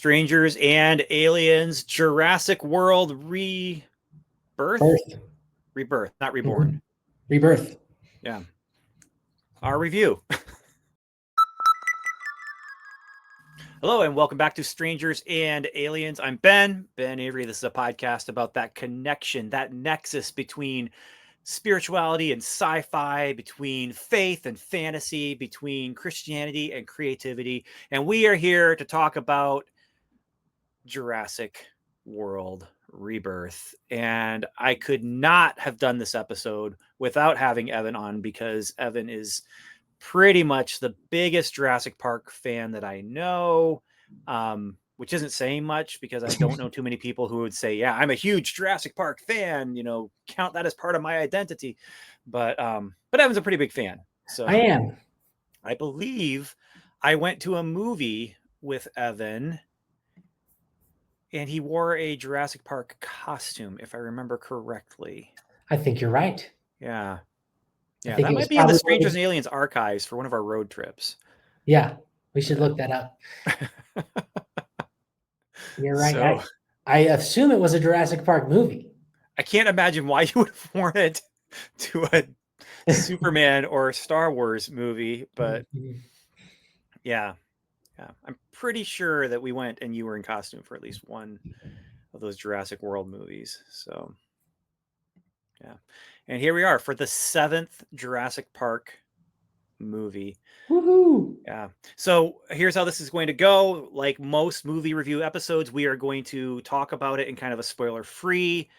Strangers and Aliens, Jurassic World Rebirth? Birth. Rebirth, not Reborn. Rebirth. Yeah. Our review. Hello and welcome back to Strangers and Aliens. I'm Ben Avery. This is a podcast about that connection, that nexus between spirituality and sci-fi, between faith and fantasy, between Christianity and creativity. And we are here to talk about Jurassic World Rebirth. And I could not have done this episode without having Evan on, because Evan is pretty much the biggest Jurassic Park fan that I know, which isn't saying much because I don't know too many people who would say, yeah, I'm a huge Jurassic Park fan, count that as part of my identity. But Evan's a pretty big fan. So I am. I believe I went to a movie with Evan and he wore a Jurassic Park costume, if I remember correctly. I think you're right. Yeah. Yeah, think that it might was be in the probably Strangers and Aliens archives for one of our road trips. Yeah, we should look that up. You're right. So, I assume it was a Jurassic Park movie. I can't imagine why you would have worn it to a Superman or Star Wars movie, but yeah. I'm pretty sure that we went and you were in costume for at least one of those Jurassic World movies. So, yeah. And here we are for the 7th Jurassic Park movie. Woohoo! Yeah. So here's how this is going to go. Like most movie review episodes, we are going to talk about it in kind of a spoiler-free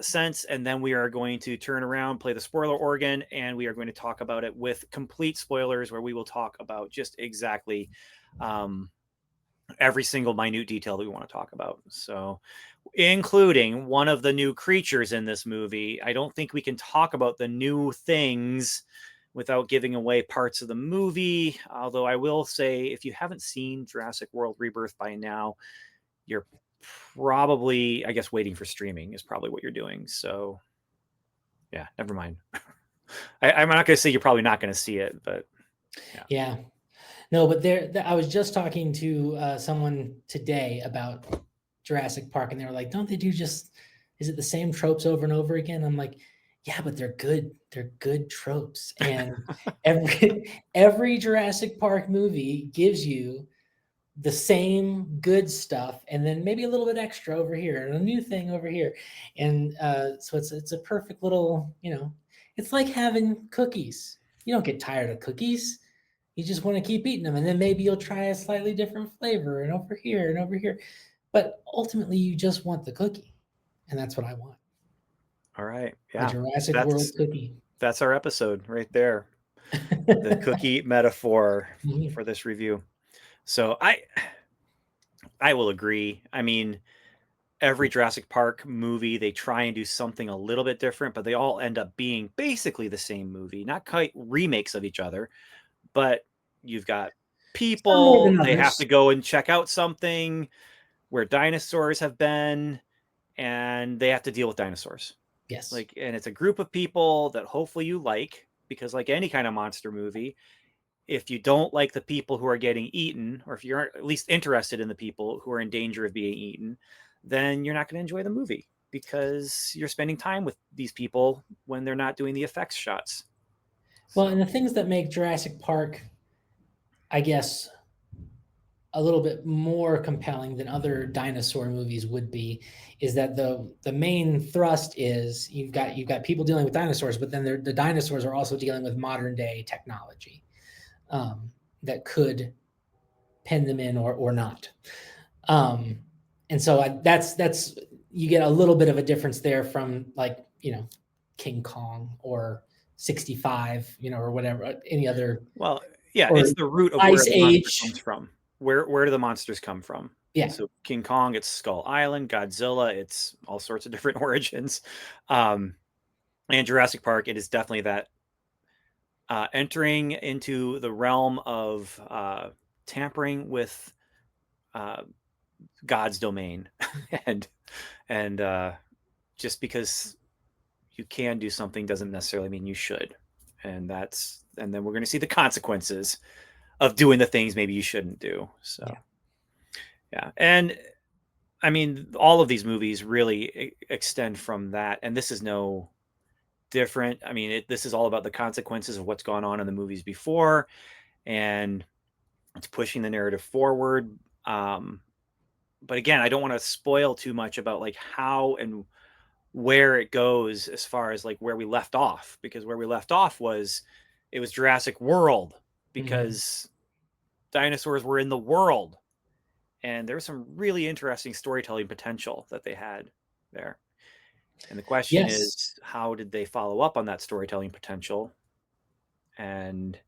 sense, and then we are going to turn around, play the spoiler organ, and we are going to talk about it with complete spoilers, where we will talk about just exactly every single minute detail that we want to talk about. So, including one of the new creatures in this movie. I don't think we can talk about the new things without giving away parts of the movie. Although I will say, if you haven't seen Jurassic World Rebirth by now, you're probably, I guess, waiting for streaming is probably what you're doing. So, yeah, never mind. I'm not going to say you're probably not going to see it, but yeah. No, but I was just talking to someone today about Jurassic Park, and they were like, "Don't they is it the same tropes over and over again?" I'm like, yeah, but they're good. They're good tropes. And every Jurassic Park movie gives you the same good stuff, and then maybe a little bit extra over here and a new thing over here. And so it's a perfect little, it's like having cookies. You don't get tired of cookies. You just want to keep eating them. And then maybe you'll try a slightly different flavor and over here and over here. But ultimately, you just want the cookie. And that's what I want. All right. Yeah. The Jurassic World cookie. That's our episode right there. The cookie metaphor for this review. So I will agree. I mean, every Jurassic Park movie, they try and do something a little bit different, but they all end up being basically the same movie. Not quite remakes of each other, but you've got people, they have to go and check out something where dinosaurs have been, and they have to deal with dinosaurs. Yes. And it's a group of people that hopefully you like, because like any kind of monster movie, if you don't like the people who are getting eaten, or if you aren't at least interested in the people who are in danger of being eaten, then you're not going to enjoy the movie, because you're spending time with these people when they're not doing the effects shots. Well, and the things that make Jurassic Park, I guess, a little bit more compelling than other dinosaur movies would be, is that the main thrust is you've got people dealing with dinosaurs, but then the dinosaurs are also dealing with modern day technology that could pen them in or not. And so that's you get a little bit of a difference there from, like, King Kong or 65, or whatever, any other. Well, yeah, it's the root of where the monster comes from. Where do the monsters come from? Yeah. So King Kong, it's Skull Island. Godzilla, it's all sorts of different origins. And Jurassic Park, it is definitely that entering into the realm of tampering with God's domain, and just because you can do something doesn't necessarily mean you should, and then we're going to see the consequences of doing the things maybe you shouldn't do. So, Yeah. And I mean, all of these movies really extend from that. And this is no different. I mean, this is all about the consequences of what's gone on in the movies before, and it's pushing the narrative forward. Um, but again, I don't want to spoil too much about like how and where it goes as far as like where we left off, because where we left off was it was Jurassic World, Mhm. because dinosaurs were in the world, and there's some really interesting storytelling potential that they had there. And the question Yes. is, how did they follow up on that storytelling potential? And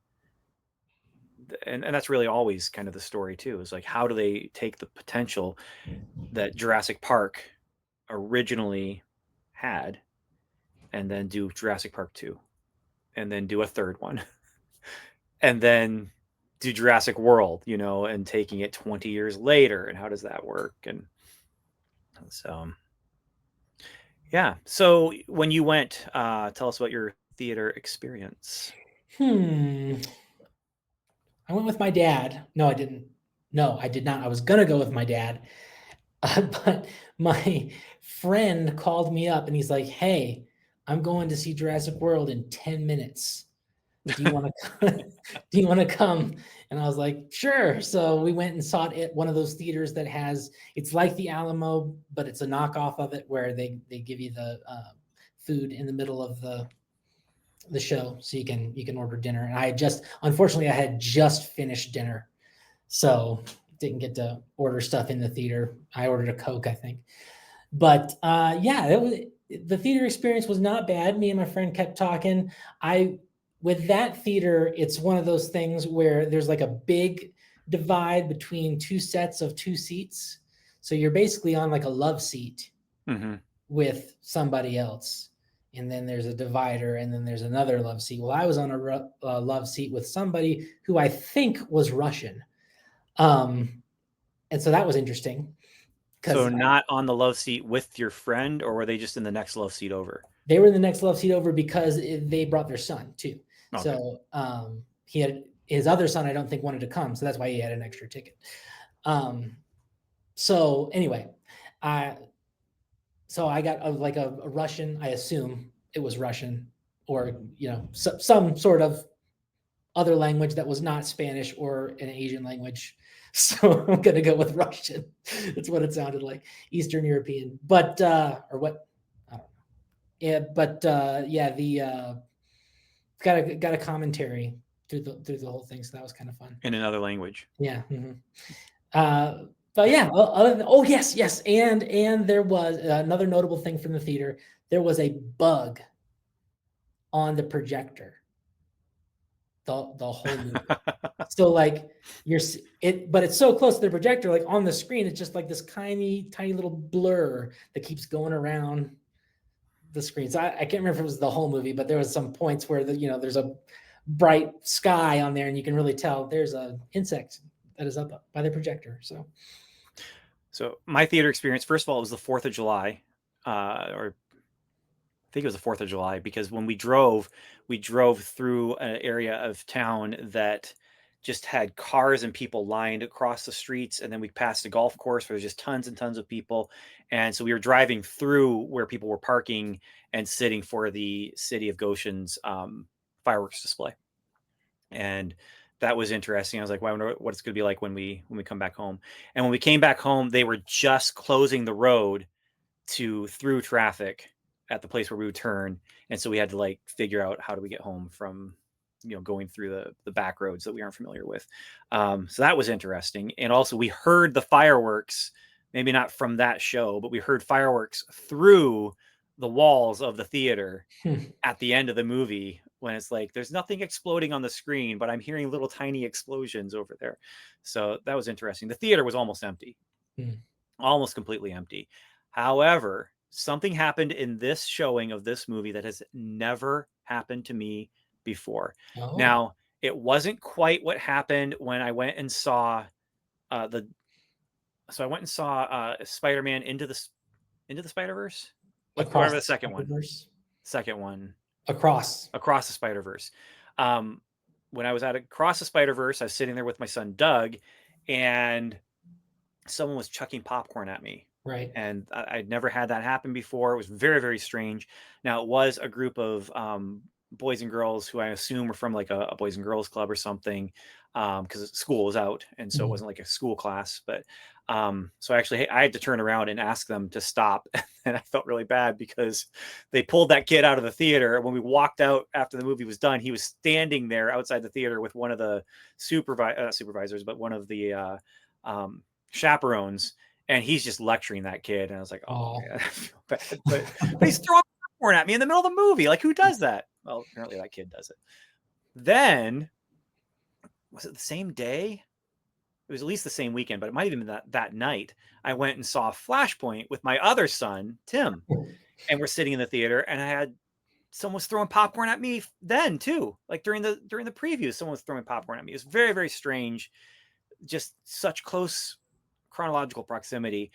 and that's really always kind of the story too. Is like, how do they take the potential that Jurassic Park originally had, and then do Jurassic Park 2, and then do a third one, and then do Jurassic World, and taking it 20 years later, and how does that work? And so, yeah. So when you went, tell us about your theater experience. Hmm. I went with my dad. No, I didn't. No, I did not. I was gonna go with my dad, but my friend called me up and he's like, "Hey, I'm going to see Jurassic World in 10 minutes. Do you want to do you want to come?" And I was like, "Sure." So we went and saw it at one of those theaters that has, it's like the Alamo, but it's a knockoff of it where they give you the food in the middle of the show, so you can order dinner. And unfortunately I had just finished dinner, so didn't get to order stuff in the theater. I ordered a Coke, I think. But yeah, the theater experience was not bad. Me and my friend kept talking. I With that theater, it's one of those things where there's like a big divide between two sets of two seats. So you're basically on like a love seat Mm-hmm. with somebody else. And then there's a divider, and then there's another love seat. Well, I was on a love seat with somebody who I think was Russian. Um, and so that was interesting So because not on the love seat with your friend, or were they just in the next love seat over? they were in the next love seat over because they brought their son too. Okay. So he had his other son. I don't think wanted to come, so that's why he had an extra ticket. Um, so anyway, I so I got like a Russian. I assume it was Russian, or some sort of other language that was not Spanish or an Asian language. So I'm gonna go with Russian. That's what it sounded like, Eastern European, but or what? I don't know. Yeah, but yeah, the got a commentary through the whole thing, so that was kind of fun. In another language. Yeah. Uh, but yeah, other than, oh yes, yes, and there was another notable thing from the theater. There was a bug on the projector the whole movie. So like but it's so close to the projector, like on the screen, it's just like this tiny, tiny little blur that keeps going around the screen. So I can't remember if it was the whole movie, but there was some points where there's a bright sky on there, and you can really tell there's a insect that is up by the projector. So my theater experience, first of all, it was the 4th of July, or I think it was the 4th of July, because when we drove through an area of town that just had cars and people lined across the streets. And then we passed a golf course where there's just tons and tons of people. And so we were driving through where people were parking and sitting for the City of Goshen's fireworks display. And that was interesting. I was like, well, I wonder what it's going to be like when we come back home. And when we came back home, they were just closing the road through traffic at the place where we would turn, and so we had to like figure out how do we get home from going through the back roads that we aren't familiar with. So that was interesting. And also we heard the fireworks, maybe not from that show, but we heard fireworks through the walls of the theater at the end of the movie, when it's like there's nothing exploding on the screen, but I'm hearing little tiny explosions over there. So that was interesting. The theater was almost empty, almost completely empty. However, something happened in this showing of this movie that has never happened to me before. Oh, Now, it wasn't quite what happened when I went and saw the so I went and saw Spider-Man into the Spider-Verse, across whatever the the second one, Spider-Verse, second one, across. Across the Spider-Verse. Um, when I was at Across the Spider-Verse, I was sitting there with my son Doug, and someone was chucking popcorn at me. Right. And I'd never had that happen before. It was very, very strange. Now, it was a group of boys and girls who I assume were from like a boys and girls club or something, because school was out. And so it Mhm. wasn't like a school class. But so actually, I had to turn around and ask them to stop. And I felt really bad because they pulled that kid out of the theater. When we walked out after the movie was done, he was standing there outside the theater with one of the supervisors, but one of the um, chaperones, and he's just lecturing that kid. And I was like, oh Oh. man, I feel bad. But he's throwing popcorn at me in the middle of the movie. Like, who does that? Well, apparently that kid does it. Then, was it the same day? It was at least the same weekend, but it might have been that night. I went and saw Flashpoint with my other son, Tim, and we're sitting in the theater, and I had someone was throwing popcorn at me then too. Like during the preview, someone was throwing popcorn at me. It was very, very strange. Just such close chronological proximity.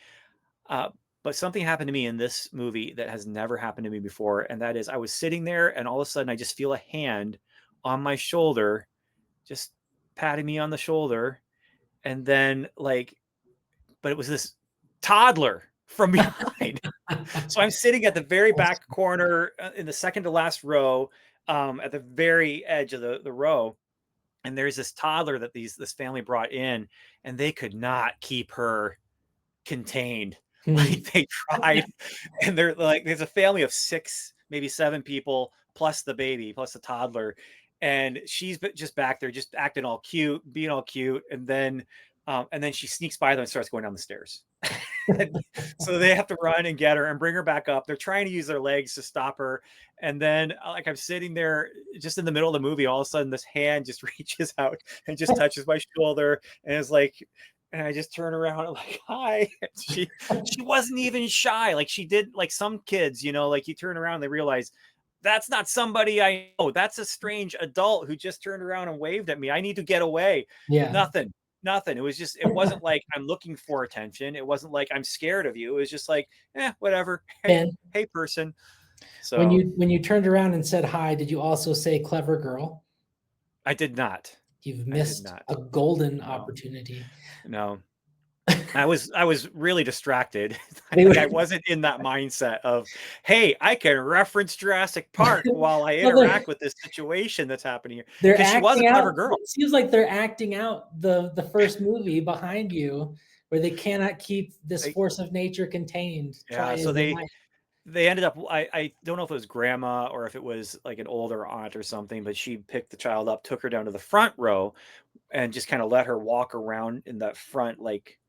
Uh, but something happened to me in this movie that has never happened to me before. And that is, I was sitting there and all of a sudden I just feel a hand on my shoulder, just patting me on the shoulder. And then, like, but it was this toddler from behind. So I'm sitting at the very back corner in the second to last row, at the very edge of the row. And there's this toddler that this family brought in, and they could not keep her contained. Hmm. Like, they tried, and they're like, there's a family of 6, maybe 7 people, plus the baby, plus the toddler, and she's just back there, just acting all cute, being all cute, and then she sneaks by them and starts going down the stairs. And so they have to run and get her and bring her back up. They're trying to use their legs to stop her, and then like I'm sitting there just in the middle of the movie, all of a sudden this hand just reaches out and just touches my shoulder, and it's like, and I just turn around and like, hi. She wasn't even shy. Like, she did, like some kids, like you turn around and they realize that's not somebody I know. That's a strange adult who just turned around and waved at me. I need to get away. Yeah. Nothing. Nothing. It was just, it wasn't like I'm looking for attention. It wasn't like I'm scared of you. It was just like, whatever. Hey, Ben, hey person. when So you turned around and said hi, did you also say clever girl? I did not. You've I did missed not. a golden No, opportunity. no. I was really distracted. They were Like, I wasn't in that mindset of, hey, I can reference Jurassic Park while I well, interact with this situation that's happening here. they're Because she was a acting out. clever girl. It seems like they're acting out the first movie behind you, where they cannot keep this They, force of nature contained. Try yeah, so as they might. they ended up, I don't know if it was grandma or if it was like an older aunt or something, but she picked the child up, took her down to the front row, and just kind of let her walk around in that front, like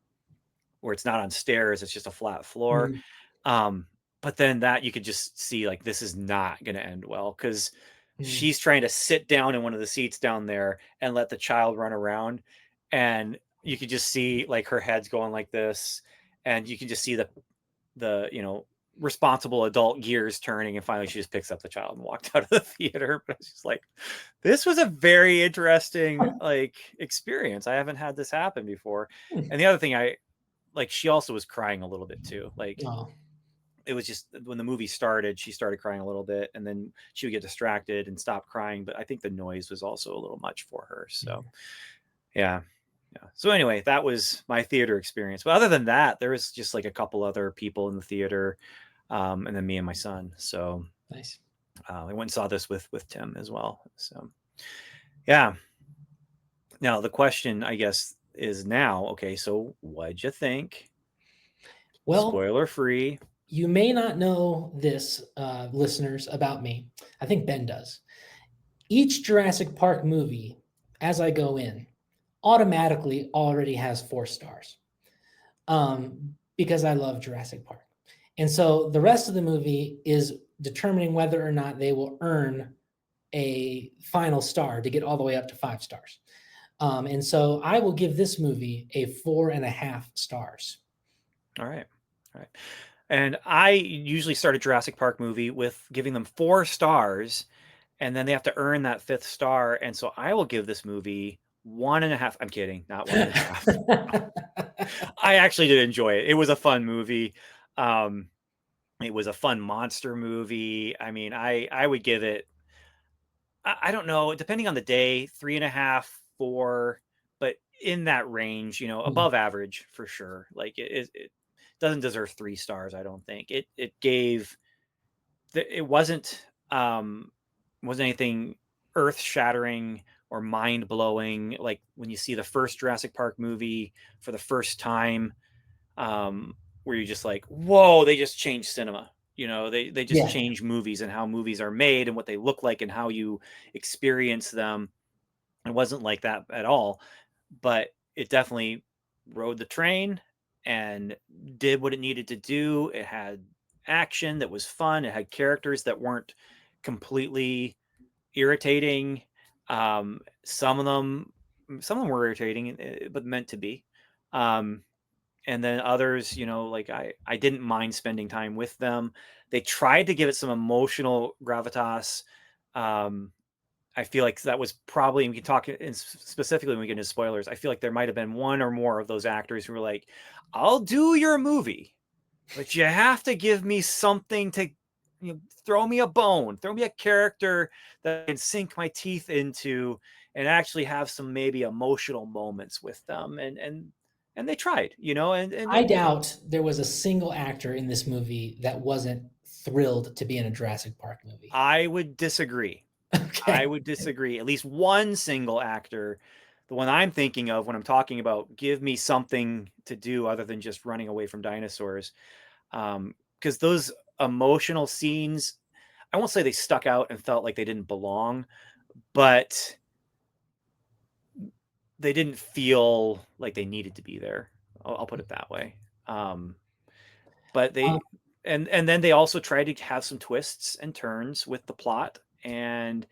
where it's not on stairs, it's just a flat floor. Mhm. Um, but then that you could just see, like, this is not going to end well, because Mhm. she's trying to sit down in one of the seats down there and let the child run around. And you could just see like her head's going like this. And you can just see the responsible adult gears turning. And finally she just picks up the child and walked out of the theater. But it's just like, this was a very interesting like experience. I haven't had this happen before. And the other thing, like, she also was crying a little bit too. Like, Oh, it was just when the movie started, she started crying a little bit, and then she would get distracted and stop crying. But I think the noise was also a little much for her. So mm, yeah. Yeah. So anyway, that was my theater experience. But other than that, there was just like a couple other people in the theater, and then me and my son. So nice. I went and saw this with Tim as well. So yeah. Now the question, I guess, is now, okay, so what'd you think? Well, Spoiler free. you may not know this, listeners, about me. I think Ben does. Each Jurassic Park movie, as I go in, automatically already has 4 stars, because I love Jurassic Park. And so the rest of the movie is determining whether or not they will earn a final star to get all the way up to 5 stars. And so I will give this movie a 4.5 stars. All right. All right. And I usually start a Jurassic Park movie with giving them 4 stars, and then they have to earn that fifth star. And so I will give this movie 1.5. I'm kidding, not 1.5. I actually did enjoy it. It was a fun movie. Um, it was a fun monster movie. I mean, I would give it, I don't know, depending on the day, 3.5, 4. But in that range, above average for sure. Like it doesn't deserve 3 stars. I don't think it gave it wasn't anything earth shattering or mind blowing. Like when you see the first Jurassic Park movie for the first time, where you're just like, whoa, they just changed cinema. They just Yeah. change movies and how movies are made and what they look like and how you experience them. It wasn't like that at all, but it definitely rode the train and did what it needed to do. It had action that was fun. It had characters that weren't completely irritating. Some of them were irritating, but meant to be. Um, and then others, like I didn't mind spending time with them. They tried to give it some emotional gravitas. Um, I feel like that was probably, we can talk specifically when we get into spoilers. I feel like there might have been one or more of those actors who were like, I'll do your movie, but you have to give me something to, throw me a bone, throw me a character that I can sink my teeth into and actually have some maybe emotional moments with them. And they tried, I doubt there was a single actor in this movie that wasn't thrilled to be in a Jurassic Park movie. I would disagree. I Okay. would disagree. At least one single actor, the one I'm thinking of when I'm talking about give me something to do other than just running away from dinosaurs. Because those emotional scenes, I won't say they stuck out and felt like they didn't belong, but they didn't feel like they needed to be there. I'll put it that way. Um, but Um, and then they also tried to have some twists and turns with the plot and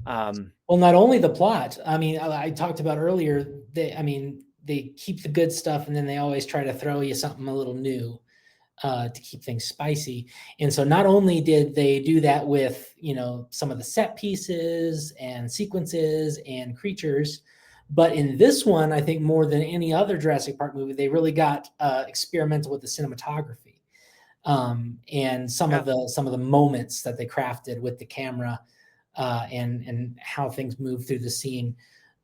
um, well, not only the plot. I mean, I talked about earlier. They keep the good stuff, and then they always try to throw you something a little new to keep things spicy. And so, not only did they do that with some of the set pieces and sequences and creatures, but in this one, I think more than any other Jurassic Park movie, they really got experimental with the cinematography. And yeah. some of the moments that they crafted with the camera and how things move through the scene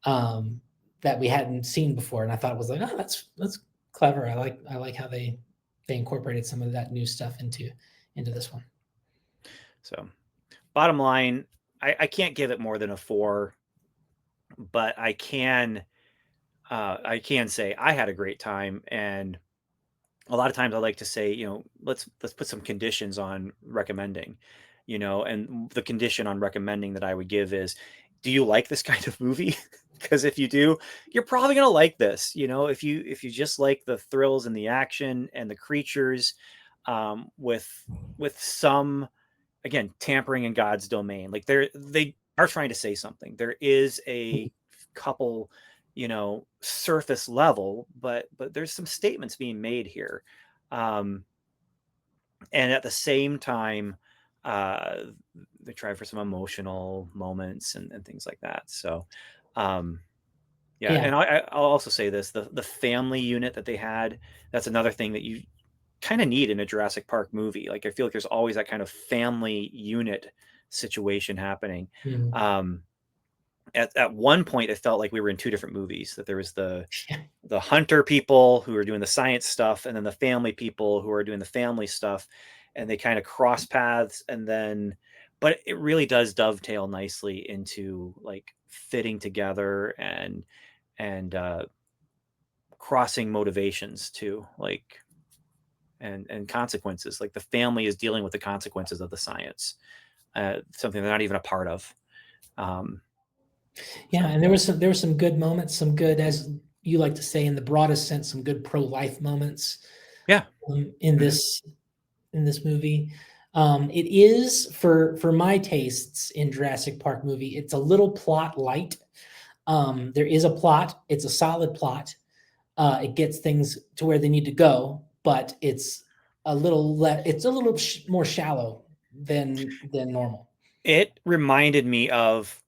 that we hadn't seen before. And I thought it was like, oh, that's clever. I like how they incorporated some of that new stuff into this one. So bottom line, I can't give it more than a 4, but I can say I had a great time. And a lot of times I like to say, let's put some conditions on recommending, and the condition on recommending that I would give is, do you like this kind of movie? Because if you do, you're probably gonna like this. If you just like the thrills and the action and the creatures, with some, again, tampering in God's domain. Like they are trying to say something. There is a couple, surface level, but there's some statements being made here. Um, and at the same time, uh, they try for some emotional moments and things like that. So, um, yeah, Yeah. and I'll also say this: the family unit that they had. That's another thing that you kind of need in a Jurassic Park movie. Like I feel like there's always that kind of family unit situation happening. Mhm. Um, at one point, it felt like we were in two different movies. That there was the hunter people who are doing the science stuff, and then the family people who are doing the family stuff, and they kind of cross paths. And then, but it really does dovetail nicely into like fitting together and crossing motivations too, like and consequences. Like the family is dealing with the consequences of the science, something they're not even a part of. Um, Yeah, so and there were some good moments, some good, as you like to say in the broadest sense, some good pro life moments yeah. in Hmm. this movie. It is for my tastes in Jurassic Park movie. It's a little plot light. There is a plot. It's a solid plot. It gets things to where they need to go, but it's a little more shallow than normal. It reminded me of,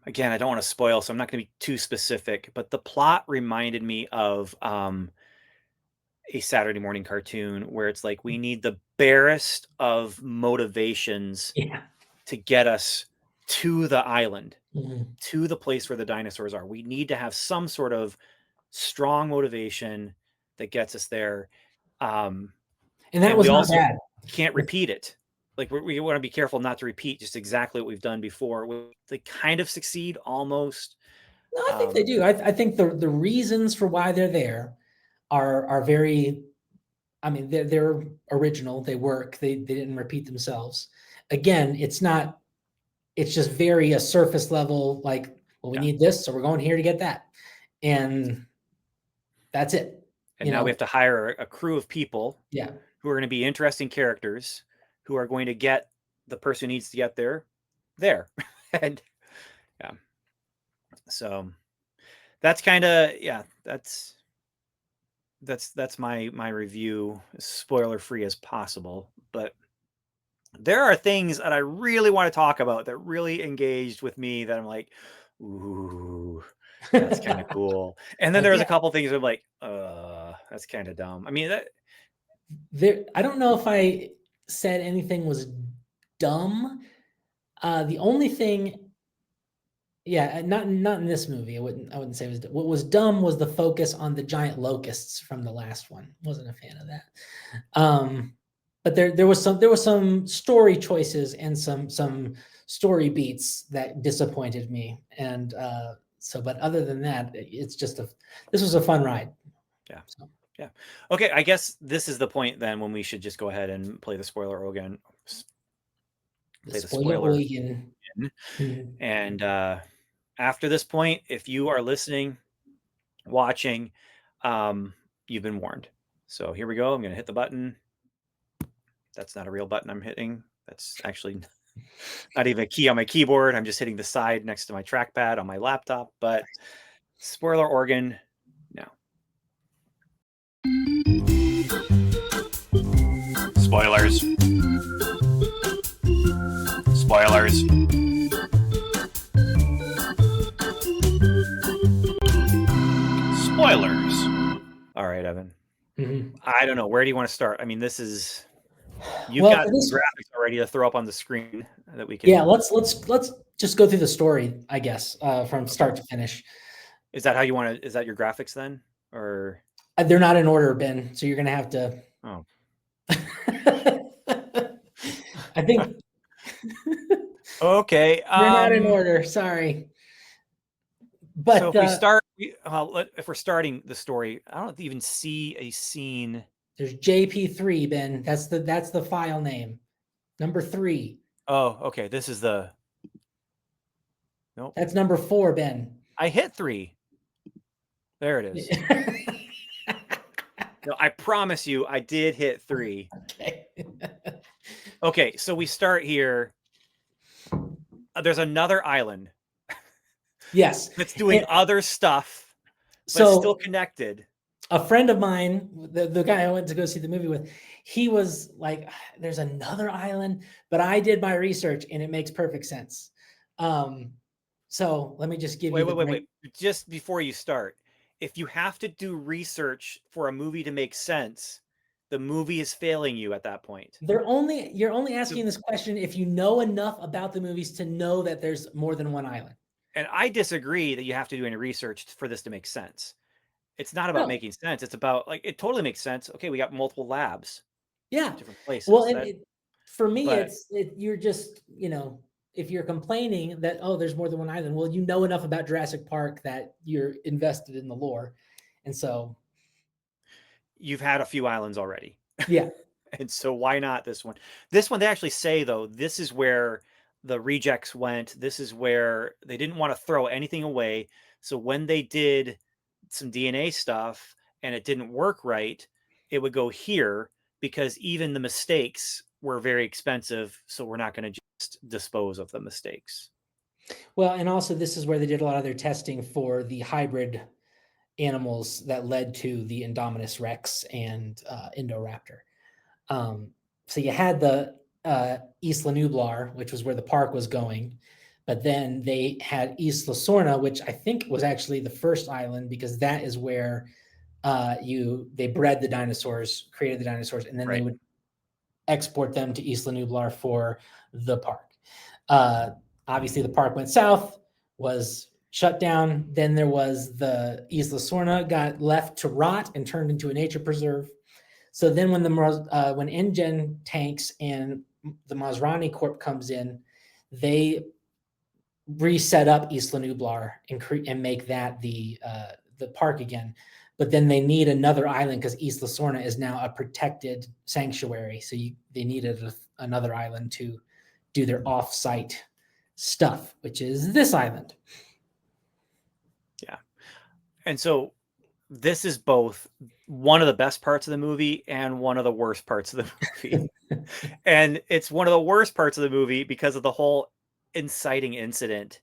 again, I don't want to spoil, so I'm not going to be too specific, but the plot reminded me of a Saturday morning cartoon where it's like we need the barest of motivations Yeah. to get us to the island, Mhm. to the place where the dinosaurs are. We need to have some sort of strong motivation that gets us there. And that And we was not also bad. can't repeat it. Like we want to be careful not to repeat just exactly what we've done before. They kind of succeed almost. No, I think they do. I think the reasons for why they're there are very. I mean, they're original. They work. They didn't repeat themselves. Again, it's not. It's just very a surface level. Like, well, we Yeah. need this, so we're going here to get that, and that's it. And now we have to hire a crew of people Yeah. who are going to be interesting characters who are going to get the person who needs to get there. And yeah. So that's kind of, yeah, that's my review, as spoiler free as possible. But there are things that I really want to talk about that really engaged with me that I'm like, ooh, that's kind of cool. And then there's Yeah. a couple things I'm like, that's kind of dumb. I mean, I don't know if I said anything was dumb. The only thing, yeah, not in this movie. I wouldn't say it was. What was dumb was the focus on the giant locusts from the last one. Wasn't a fan of that. But there was some story choices and some story beats that disappointed me. And but other than that, it's just this was a fun ride. yeah. So. Yeah. Okay. I guess this is the point then when we should just go ahead and play the spoiler again. Play the spoiler again. Mhm. And after this point, if you are listening, watching, you've been warned. So here we go. I'm going to hit the button. That's not a real button I'm hitting. That's actually not even a key on my keyboard. I'm just hitting the side next to my trackpad on my laptop. But spoiler organ now. Spoilers. Spoilers. Spoilers. All right, Evan. Mhm. I don't know. Where do you want to start? I mean, this is you've Well, got for this, graphics already to throw up on the screen that we yeah, can. let's just go through the story, I guess, from start to finish. Is that how you want to? Is that your graphics then, or They're not in order, Ben. So you're gonna have to. oh? I think Okay. they're not in order. Sorry, So but if we start, if we're starting the story, I don't even see a scene. there's JP3, Ben. That's the file name. Number 3. Oh, okay. This is the. Nope. That's number 4, Ben. I hit 3. There it is. No, I promise you, I did hit 3. Okay. Okay, so we start here. There's another island. Yes. That's doing other stuff, but still connected. A friend of mine, the guy I went to go see the movie with, he was like, there's another island, but I did my research and it makes perfect sense. So let me just give you Wait. Just before you start, if you have to do research for a movie to make sense, the movie is failing you at that point. You're only asking this question if you know enough about the movies to know that there's more than one island. And I disagree that you have to do any research for this to make sense. It's not about No. making sense. It's about it totally makes sense. Okay, we got multiple labs, Yeah. different places. Well, for me, but you're just, if you're complaining that, oh, there's more than one island, well, you know enough about Jurassic Park that you're invested in the lore. And so you've had a few islands already. yeah. And so why not this one? This one, they actually say, though, this is where the rejects went. This is where they didn't want to throw anything away. So when they did some DNA stuff and it didn't work right, it would go here because even the mistakes were very expensive. So we're not going to just dispose of the mistakes. Well, and also this is where they did a lot of their testing for the hybrid animals that led to the Indominus Rex and Indoraptor. So you had the Isla Nublar, which was where the park was going, but then they had Isla Sorna, which I think was actually the first island because that is where they bred the dinosaurs, created the dinosaurs, and then they would export them to Isla Nublar for the park. obviously the park went south, was shut down. Then there was the Isla Sorna got left to rot and turned into a nature preserve. So then when InGen tanks and the Masrani Corp comes in, they reset up Isla Nublar and make that the park again. But then they need another island because Isla Sorna is now a protected sanctuary. So they needed another island to do their off-site stuff, which is this island. Yeah. And so this is both one of the best parts of the movie and one of the worst parts of the movie. And it's one of the worst parts of the movie because of the whole inciting incident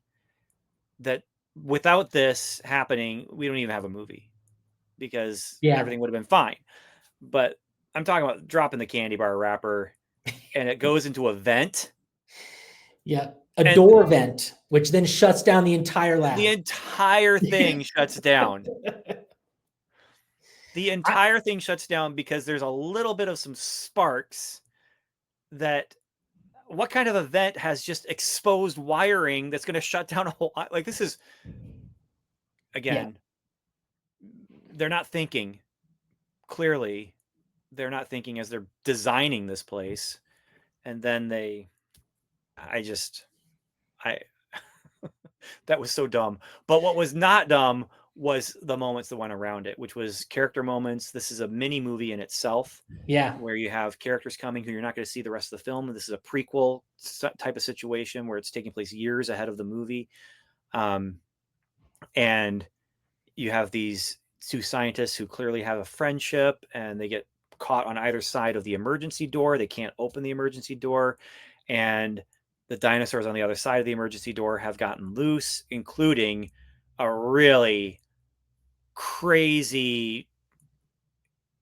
that without this happening, we don't even have a movie because Yeah. everything would have been fine. But I'm talking about dropping the candy bar wrapper and it goes into a vent. Yeah. A door vent, which then shuts down the entire lab. The entire thing shuts down. The entire thing shuts down because there's a little bit of some sparks that what kind of event has just exposed wiring that's going to shut down a whole like this is again they're not thinking clearly. They're not thinking as they're designing this place, and then I that was so dumb. But what was not dumb was the moments that went around it, which was character moments. This is a mini movie in itself. Yeah. Where you have characters coming who you're not going to see the rest of the film. This is a prequel type of situation where it's taking place years ahead of the movie. And you have these two scientists who clearly have a friendship and they get caught on either side of the emergency door. They can't open the emergency door. And the dinosaurs on the other side of the emergency door have gotten loose, including a really crazy,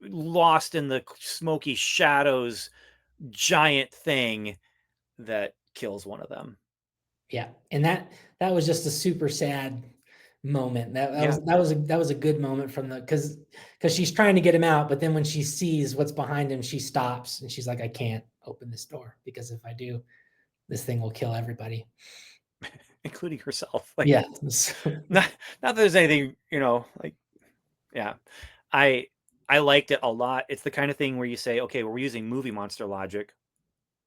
lost in the smoky shadows giant thing that kills one of them. Yeah. And that was just a super sad moment. That was a good moment from because she's trying to get him out, but then when she sees what's behind him, she stops and she's like, I can't open this door because if I do, this thing will kill everybody, including herself. Like, yeah. not that there's anything, like, yeah, I liked it a lot. It's the kind of thing where you say, okay, we're using movie monster logic.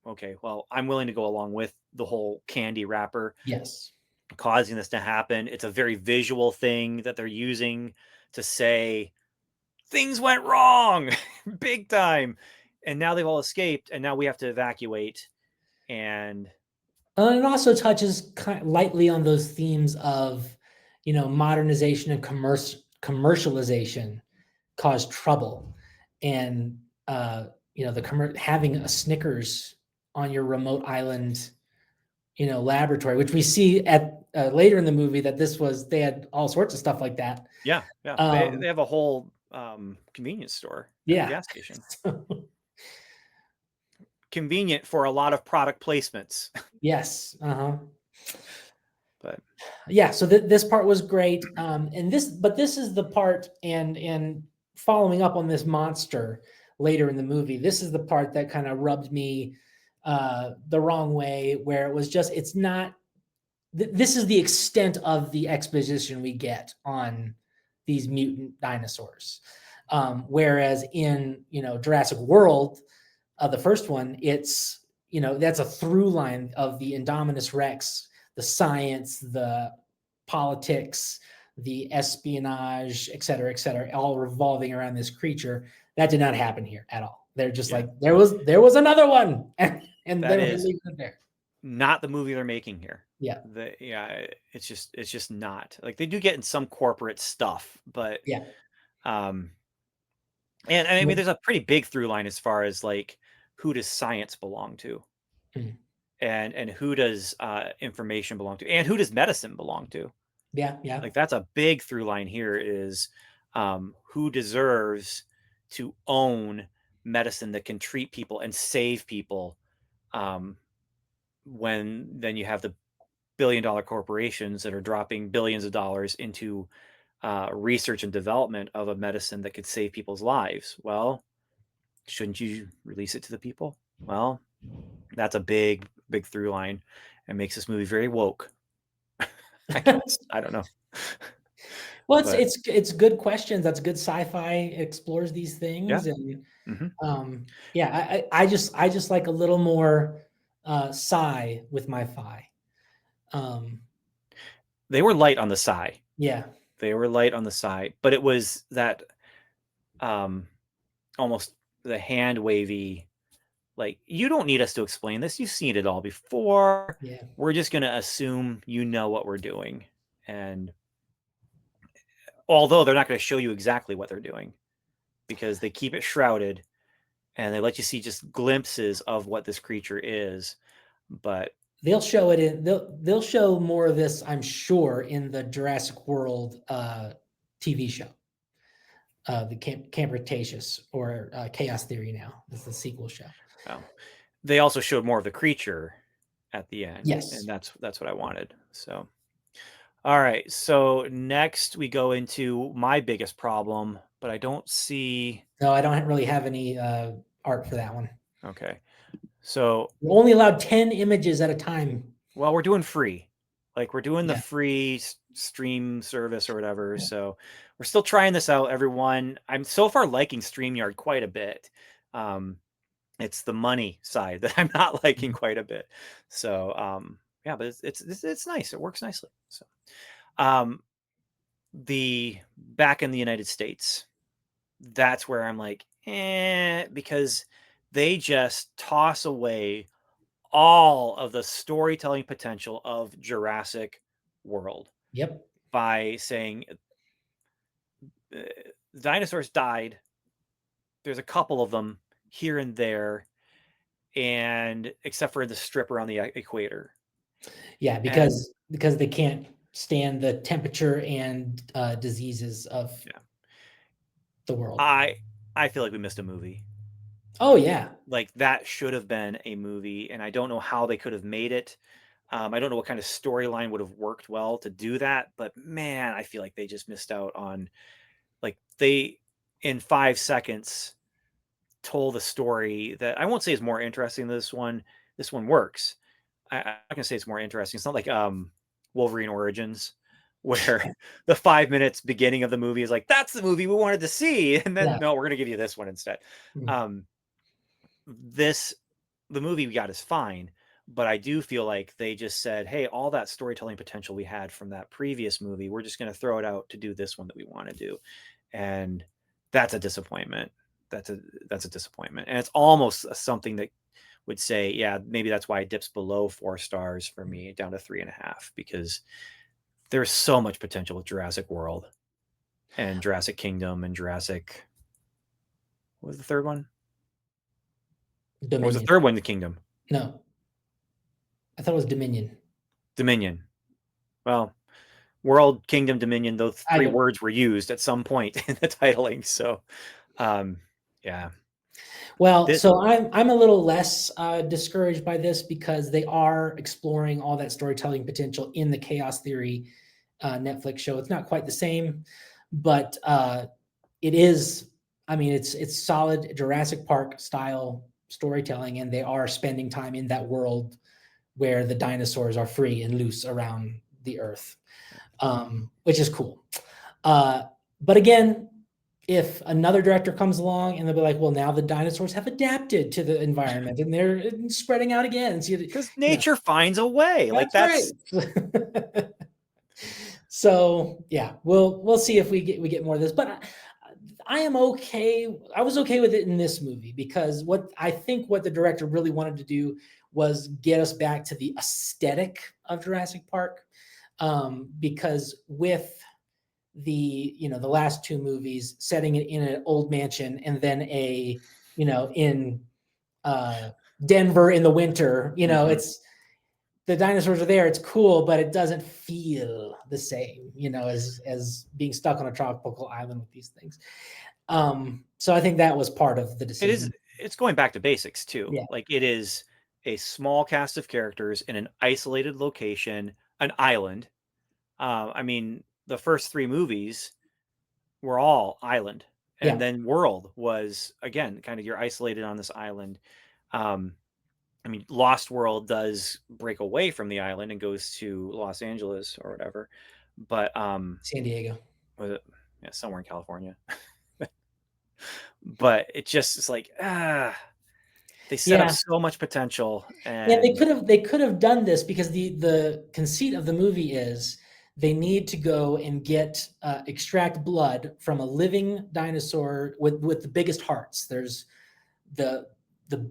Okay, well, I'm willing to go along with the whole candy wrapper. Yes. Causing this to happen. It's a very visual thing that they're using to say things went wrong big time. And now they've all escaped and now we have to evacuate. And it also touches lightly on those themes of, modernization and commercialization cause trouble. And, having a Snickers on your remote island, laboratory, which we see at later in the movie that they had all sorts of stuff like that. Yeah. They have a whole convenience store at the gas station. Convenient for a lot of product placements. Yes. But yeah, so this part was great. And this is the part, and following up on this monster later in the movie, this is the part that kind of rubbed me the wrong way, where it was just, it's not, this is the extent of the exposition we get on these mutant dinosaurs. Whereas in, Jurassic World, the first one, it's, that's a through line of the Indominus Rex, the science, the politics, the espionage, et cetera, all revolving around this creature. That did not happen here at all. They're just like, there was another one. and that is there. Not the movie they're making here. Yeah. It's just not. Like, they do get in some corporate stuff, but yeah. And I mean, there's a pretty big through line as far as like, who does science belong to? Mm-hmm. And who does information belong to? And who does medicine belong to? Yeah. Like, that's a big through line here is who deserves to own medicine that can treat people and save people when then you have the billion-dollar corporations that are dropping billions of dollars into research and development of a medicine that could save people's lives. Well, shouldn't you release it to the people? Well, that's a big through line. and makes this movie very woke. I guess I don't know, Well, but it's good questions. That's good sci-fi. It explores these yeah. things, and Hmm. yeah, I just like a little more sci with my fi. Um, They were light on the side. yeah, They were light on the side, but it was that um, almost the hand wavy. Like, you don't need us to explain this. You've seen it all before. yeah. We're just gonna assume you know what we're doing, and although they're not going to show you exactly what they're doing because they keep it shrouded and they let you see just glimpses of what this creature is. But They'll show it in. They'll show more of this, I'm sure, in the Jurassic World TV show, the Camp Cretaceous or Chaos Theory. Now this is the sequel show. well, they also showed more of the creature at the end, and Yes. that's what I wanted. So, all right. So next we go into my biggest problem, but I don't see. No, I don't really have any art for that one. Okay. So, We're only allowed 10 images at a time. well, we're doing free. Like, we're doing the Yeah. free stream service or whatever. So we're still trying this out, everyone. I'm so far liking StreamYard quite a bit. Um, it's the money side that I'm not liking Mhm. quite a bit. So yeah, but it's nice. It works nicely. So um, the back in the United States, that's where I'm like, because they just toss away all of the storytelling potential of Jurassic World Yep. by saying uh, dinosaurs died. There's a couple of them here and there, and except for the strip around the equator. Yeah, And because they can't stand the temperature and diseases of yeah, the world. I I feel like we missed a movie. Oh yeah. Like, that should have been a movie, and I don't know how they could have made it. I don't know what kind of storyline would have worked well to do that, but man, I feel like they just missed out on, like, they in 5 seconds told a story that I won't say is more interesting than this one. This one works. I can say it's more interesting. It's not like Wolverine Origins, where the 5 minutes beginning of the movie is like, that's the movie we wanted to see, and then Yeah. no, we're gonna give you this one instead. Mm. Um, this the movie we got is fine, but I do feel like they just said, hey, all that storytelling potential we had from that previous movie, we're just gonna throw it out to do this one that we want to do, and that's a disappointment. That's a that's a disappointment, and it's almost something that would say, yeah, maybe that's why it dips below 4 stars for me, down to 3.5, because there's so much potential with Jurassic World and Jurassic Kingdom and Jurassic. What was the third one? Or was the Dominion. third one the Kingdom? No, I thought it was Dominion. Dominion. Well, World, Kingdom, Dominion. Those I three don't. words were used at some point in the titling. So, um, yeah, Well, this, so I'm a little less discouraged by this because they are exploring all that storytelling potential in the Chaos Theory Netflix show. It's not quite the same, but it is. I mean, it's solid Jurassic Park style storytelling, and they are spending time in that world where the dinosaurs are free and loose around the Earth, which is cool. Uh, but again, if another director comes along and they'll be like, well, now the dinosaurs have adapted to the environment and they're spreading out again. So, because nature finds a way. Like, that's right. that's So yeah, we'll see if we get more of this. But I am okay. I was okay with it in this movie because what I think what the director really wanted to do was get us back to the aesthetic of Jurassic Park. Because with the last two movies setting it in an old mansion and then in uh Denver in the winter, mhm. it's the dinosaurs are there, it's cool, but it doesn't feel the same, as being stuck on a tropical island with these things. So I think that was part of the It is. decision. It's going back to basics too. Yeah. Like, it is a small cast of characters in an isolated location, an island. I mean, the first three movies were all island, and Yeah. then World was again kind of you're isolated on this island. Um, I mean, Lost World does break away from the island and goes to Los Angeles or whatever, but San Diego. was it, yeah, somewhere in California. But it just is like they set up Yeah. so much potential, And and they could have done this because the conceit of the movie is they need to go and get extract blood from a living dinosaur with the biggest hearts. There's the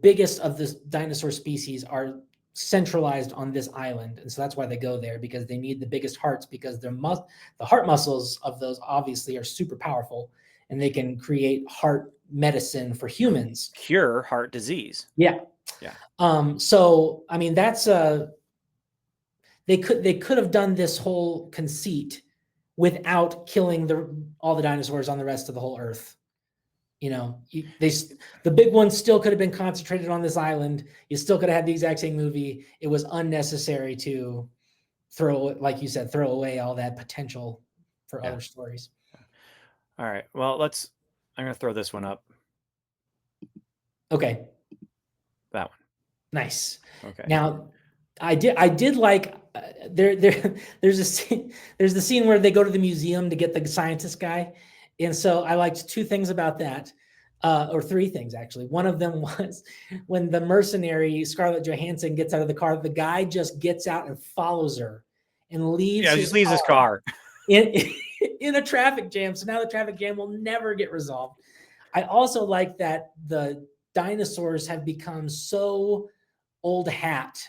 biggest of the dinosaur species are centralized on this island, and so that's why they go there, because they need the biggest hearts, because the heart muscles of those obviously are super powerful, and they can create heart medicine for humans. cure heart disease. Yeah. Yeah. So I mean, that's they could have done this whole conceit without killing all the dinosaurs on the rest of the whole Earth. You know, the big ones still could have been concentrated on this island. You still could have had the exact same movie. It was unnecessary to like you said, throw away all that potential for Yeah. other stories. All right. Well, I'm going to throw this one up. Okay. That one. Nice. Okay. Now, I did like there's the scene where they go to the museum to get the scientist guy, and so I liked two things about that, or three things actually. One of them was when the mercenary Scarlett Johansson gets out of the car, the guy just gets out and follows her, and leaves Yeah, his just leaves his car car. in a traffic jam. So now the traffic jam will never get resolved. I also like that the dinosaurs have become so old hat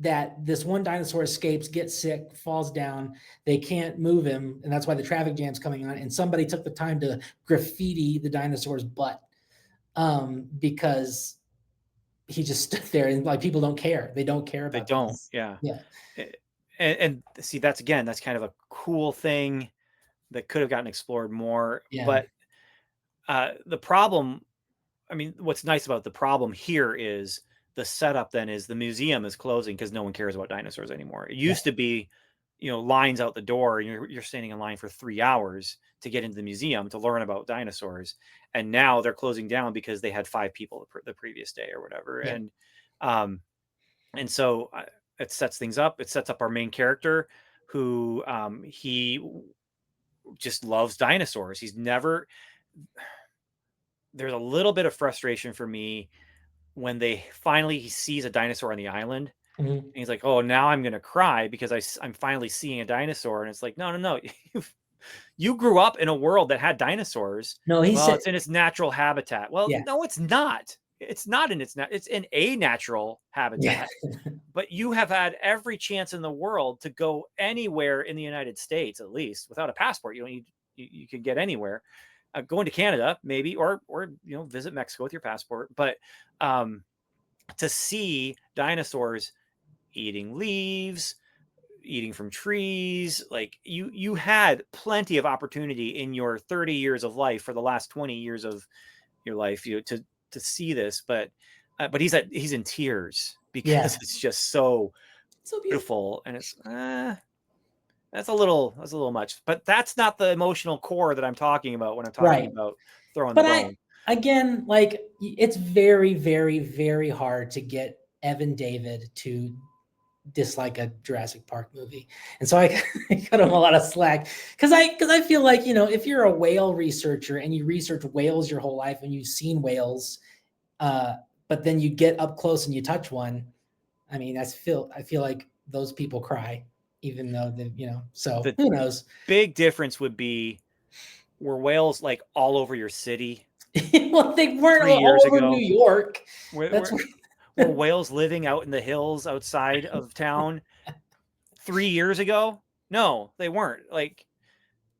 that this one dinosaur escapes, gets sick, falls down. They can't move him, and that's why the traffic jam's coming on. And somebody took the time to graffiti the dinosaur's butt, because he just stood there, and like people don't care. They don't care They about don't. these. Yeah. Yeah. And see, that's kind of a cool thing that could have gotten explored more. Yeah. But the problem, I mean, what's nice about the problem here is the setup then is the museum is closing because no one cares about dinosaurs anymore. It Yeah. used to be, lines out the door, and you're standing in line for 3 hours to get into the museum to learn about dinosaurs. And now they're closing down because they had 5 people the previous day or whatever. Yeah. Um, and so it sets things up. It sets up our main character who he just loves dinosaurs. There's a little bit of frustration for me when he sees a dinosaur on the island, Mhm. and he's like, "Oh, now I'm gonna cry because I'm finally seeing a dinosaur." And it's like, no, no, no. You grew up in a world that had dinosaurs. No, he Well, said, it's in its natural habitat. Well, yeah. no, it's not. It's not in it's in a natural Yeah. habitat. But you have had every chance in the world to go anywhere in the United States, at least without a passport. You don't need you can get anywhere. Going to Canada, maybe, or visit Mexico with your passport. But um, to see dinosaurs eating leaves, eating from trees, like you had plenty of opportunity in your 30 years of life for the last 20 years of your life, to see this, but he's in tears because Yeah. it's just so So beautiful. beautiful, and it's that's a little much, but that's not the emotional core that I'm talking about when I'm talking Right. about throwing the But bone. again, like it's very, very, very hard to get Evan David to dislike a Jurassic Park movie, and so I, I cut him a lot of slack because I feel like, if you're a whale researcher and you research whales your whole life and you've seen whales, but then you get up close and you touch one, I mean, I feel like those people cry, even though so The who knows? big difference would be, were whales like all over your city Well, they weren't 3 years all over New ago? York. Were, That's were, were whales living out in the hills outside of town 3 years ago? No, they weren't. Like,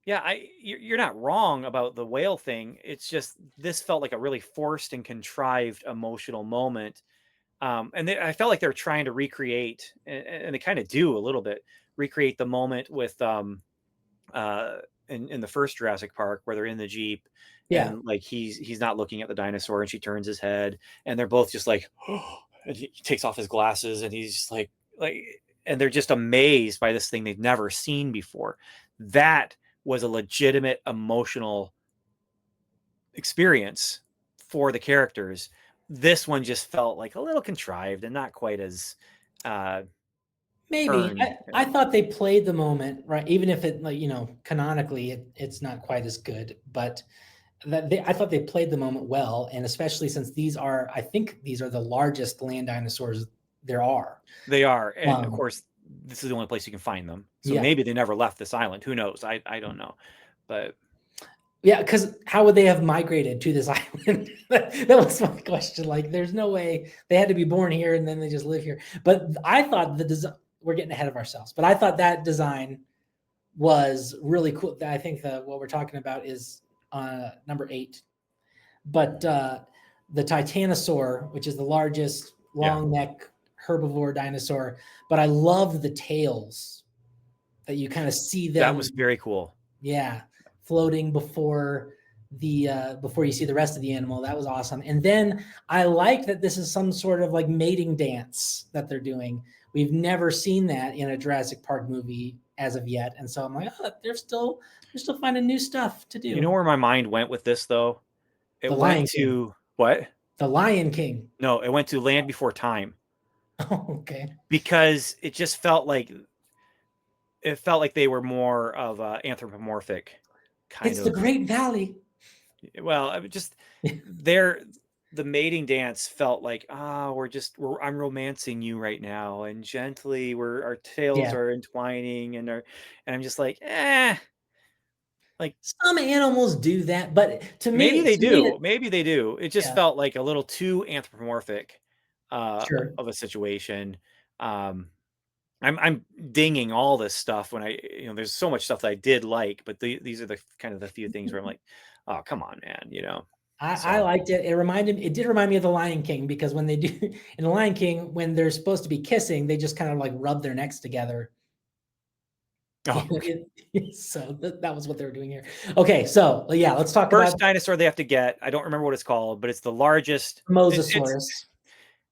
yeah, you're not wrong about the whale thing. It's just this felt like a really forced and contrived emotional moment. And I felt like they were trying to recreate, and they kind of do a little bit recreate the moment with uh, in the first Jurassic Park where they're in the Jeep, yeah, and like he's not looking at the dinosaur, and she turns his head, and they're both just like, and he takes off his glasses, and he's just like, and they're just amazed by this thing they've never seen before. That was a legitimate emotional experience for the characters. this one just felt like a little contrived and not quite as uh, Maybe. earned. I thought they played the moment, right? Even if it, like, canonically, it's not quite as good, but I thought they played the moment well, and especially since I think these are the largest land dinosaurs there are. They are, and of Um, course, this is the only place you can find them. So yeah, maybe they never left this island. Who knows? I don't know, but yeah. Because how would they have migrated to this island? That was my question. Like, there's no way they had to be born here and then they just live here. But I thought the design. We're getting ahead of ourselves, but I thought that design was really cool. I think what we're talking about is number 8. But the Titanosaur, which is the largest yeah, long neck herbivore dinosaur, but I love the tails that you kind of see that was them, very cool. yeah, floating before you see the rest of the animal. That was awesome. And then I like that this is some sort of like mating dance that they're doing. We've never seen that in a Jurassic Park movie as of yet, and so I'm like, oh, they're still finding new stuff to You know do. where my mind went with this though? It The went Lion King, to what? the Lion King. No, it went to Land Before Time Oh, okay. because it felt like they were more of a anthropomorphic kind It's the of. Great Valley. Well, I just their the mating dance felt like I'm romancing you right now, and gently our tails Yeah. are entwining, and I'm just like Some animals do that, but to maybe me, they to me, do, maybe they do. It just yeah, felt like a little too anthropomorphic sure. of a situation. Um, I'm dinging all this stuff when there's so much stuff that I did like, but these are the kind of the few things where I'm like, oh come on, man. I So liked it. It did remind me of the Lion King because when they do in the Lion King, when they're supposed to be kissing, they just kind of like rub their necks together. oh, okay. So that was what they were doing here. Okay, so yeah, let's talk about First dinosaur they have to get. I don't remember what it's called, but it's the largest. It's Mosasaurus.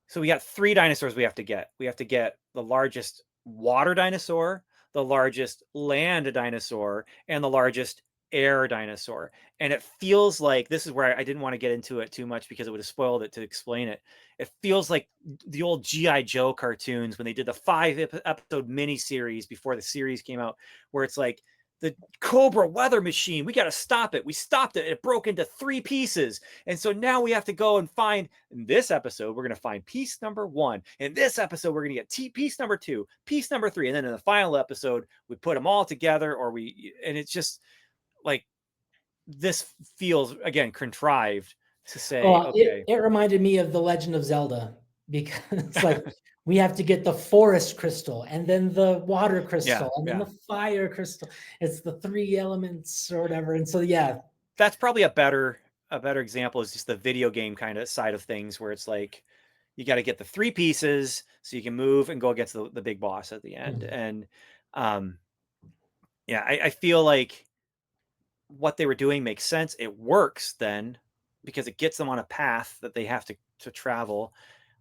so we got 3 dinosaurs we have to get. We have to get the largest water dinosaur, the largest land dinosaur, and the largest air dinosaur. And it feels like this is where I didn't want to get into it too much because it would have spoiled it to explain it. It feels like the old GI Joe cartoons when they did the 5 episode miniseries before the series came out, where it's like the Cobra weather machine. We got to stop it. We stopped it. It broke into 3 pieces. And so now we have to go and find, in this episode, we're going to find piece number 1. In this episode, we're going to get piece number 2, piece number 3. And then in the final episode, we put them all together and it's just like, this feels, again, contrived to say, Oh, it okay, it reminded me of The Legend of Zelda because it's like we have to get the forest crystal and then the water yeah, crystal and then yeah. the fire crystal. It's the 3 elements or whatever. And so yeah, That's probably a better example is just the video game kind of side of things where it's like, you got to get the 3 pieces so you can move and go against the big boss at the end. mm, And um, yeah, I feel like what they were doing makes sense. It works then because it gets them on a path that they have to travel.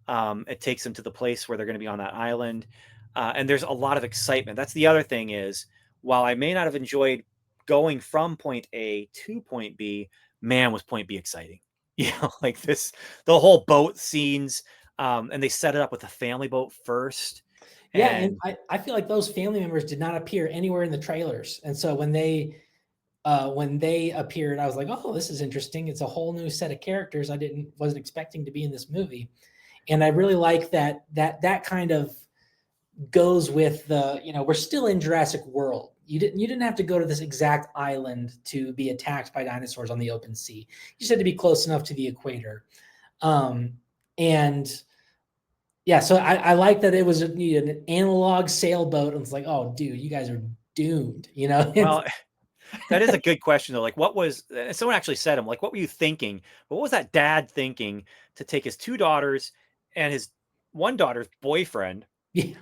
It takes them to the place where they're going to be on that island, and there's a lot of excitement. That's the other thing is, while I may not have enjoyed going from point A to point B, man, was point B exciting. Like the whole boat scenes, and they set it up with a family boat first, yeah, and and I feel like those family members did not appear anywhere in the trailers. And so when they appeared, I was like, "Oh, this is interesting. It's a whole new set of characters I didn't wasn't expecting to be in this movie." And I really like that kind of goes with we're still in Jurassic World. You didn't have to go to this exact island to be attacked by dinosaurs on the open sea. You just had to be close enough to the equator. Um, and yeah, so I like that it was an analog sailboat. And it's like, oh, dude, you guys are doomed. It's well, that is a good question though. Like, what was someone actually said, "I'm like, what were you thinking? What was that dad thinking to take his 2 daughters and his one daughter's boyfriend yeah,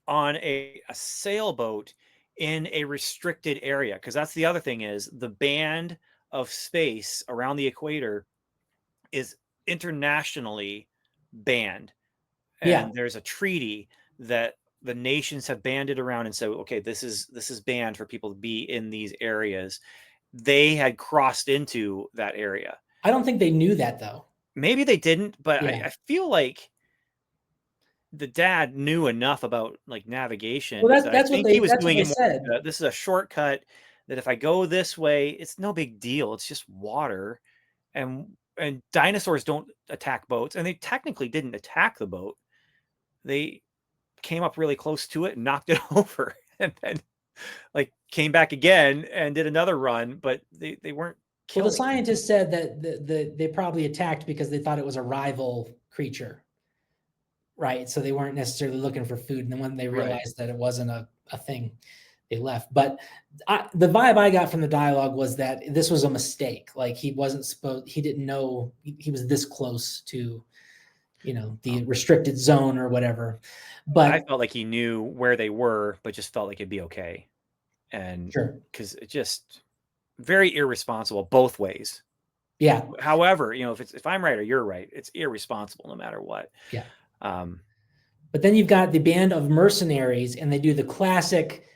on a sailboat in a restricted area?" Because that's the other thing is the band of space around the equator is internationally banned, yeah. and there's a treaty that the nations have banded around and said, okay, this is banned for people to be in these areas. They had crossed into that area. I don't think they knew that though. maybe they didn't, but Yeah. I feel like the dad knew enough about, like, navigation Well, that I think he was that's what doing they it more said. this is a shortcut, that if I go this way, it's no big deal, it's just water, and dinosaurs don't attack boats, and they technically didn't attack the boat. They came up really close to it and knocked it over, and then, like, came back again and did another run, but they weren't Well, the killing them. scientists said that they probably attacked because they thought it was a rival creature, right? So they weren't necessarily looking for food. And then when they Right. realized that it wasn't a thing, they left. But the vibe I got from the dialogue was that this was a mistake. Like he wasn't supposed, he didn't know he was this close to, the Um, restricted zone or whatever. I But felt like he knew where they were, but just felt like it'd be okay, and sure. because it just very irresponsible both ways. Yeah. However, if I'm right or you're right, it's irresponsible no matter what. Yeah. Um, But then you've got the band of mercenaries, and they do the classic,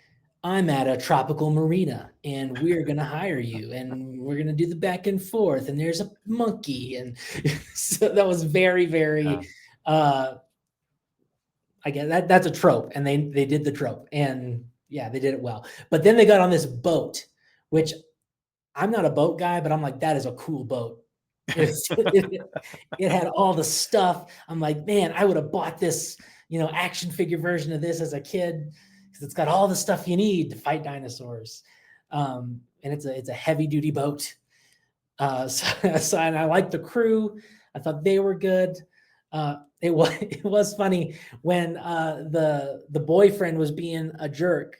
I'm at a tropical marina and we're going to hire you and we're going to do the back and forth. And there's a monkey. And so that was very, yeah. very, uh, I guess that's a trope. And they did the trope. And yeah, they did it well. But then they got on this boat, which I'm not a boat guy, but I'm like, that is a cool boat. It had all the stuff. I'm like, man, I would have bought this, action figure version of this as a kid because it's got all the stuff you need to fight dinosaurs. And it's a heavy duty boat. And I liked the crew. I thought they were good. It was funny when the boyfriend was being a jerk.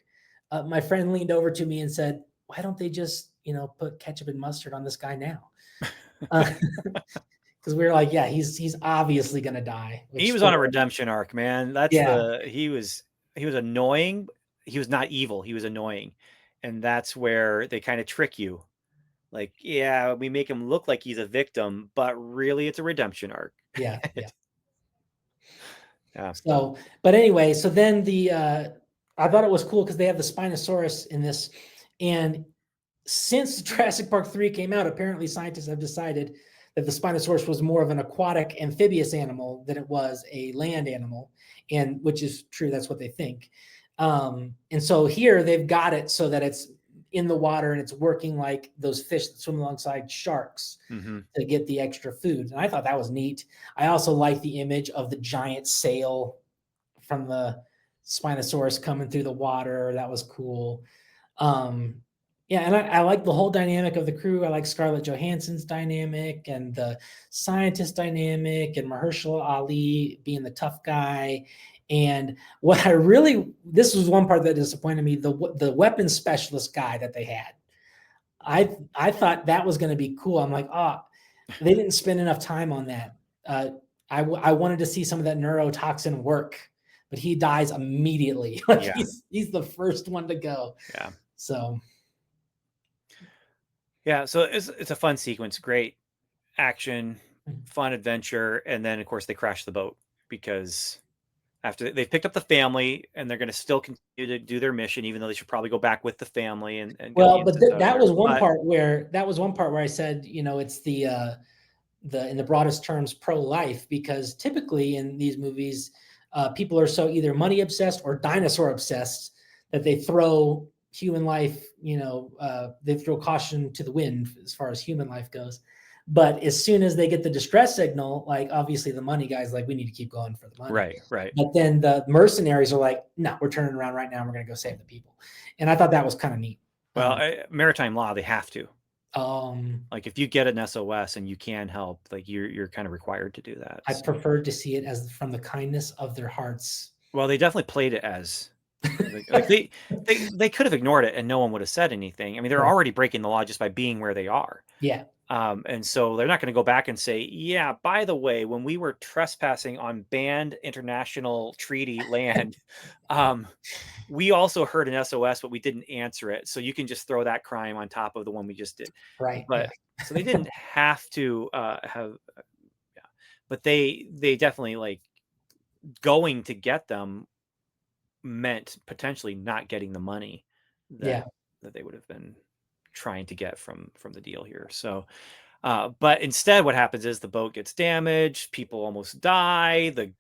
My friend leaned over to me and said, "Why don't they just put ketchup and mustard on this guy now?" Because we were like, "Yeah, he's obviously gonna die." He Which was on a spoiler. redemption arc, man. Yeah, He was annoying. He was not evil. He was annoying, and that's where they kind of trick you. Like, yeah, we make him look like he's a victim, but really, it's a redemption arc. yeah, yeah. Yeah. So, but anyway, so then I thought it was cool because they have the Spinosaurus in this, and since Jurassic Park 3 came out, apparently scientists have decided that the Spinosaurus was more of an aquatic amphibious animal than it was a land animal, and which is true. That's what they think. And so here they've got it so that it's in the water and it's working like those fish that swim alongside sharks Hmm. to get the extra food. And I thought that was neat. I also like the image of the giant sail from the Spinosaurus coming through the water. That was cool. Um, yeah, and I like the whole dynamic of the crew. I like Scarlett Johansson's dynamic and the scientist dynamic and Mahershala Ali being the tough guy. And what I really, this was one part that disappointed me, the weapons specialist guy that they had. I thought that was going to be cool. I'm like, oh, they didn't spend enough time on that. I wanted to see some of that neurotoxin work, but he dies immediately. Like Yeah. he's the first one to go. Yeah. So Yeah. So it's a fun sequence. Great action, fun adventure, and then of course they crash the boat because after they've picked up the family and they're going to still continue to do their mission, even though they should probably go back with the family and get the well, but insects out of that there. was one But part where I said, it's the in the broadest terms pro-life, because typically in these movies people are so either money obsessed or dinosaur obsessed that they throw human life, they throw caution to the wind as far as human life goes. But as soon as they get the distress signal, like obviously the money guys like, we need to keep going for the money. right, right. But then the mercenaries are like, no, we're turning around right now, we're going to go save the people. And I thought that was kind of neat. Well, um, maritime law, they have to. um, Like if you get an SOS and you can help, like you're kind of required to do that. I So, preferred to see it as from the kindness of their hearts. well, they definitely played it as like they could have ignored it and no one would have said anything. I mean, they're Right. already breaking the law just by being where they are. Yeah. And so they're not going to go back and say, yeah, by the way, when we were trespassing on banned international treaty land, um, we also heard an SOS, but we didn't answer it. So you can just throw that crime on top of the one we just did. Right. But Yeah. so they didn't have to have, yeah, but they definitely like going to get them meant potentially not getting the money that Yeah. that they would have been trying to get from the deal here. So But instead, what happens is the boat gets damaged. People almost die. The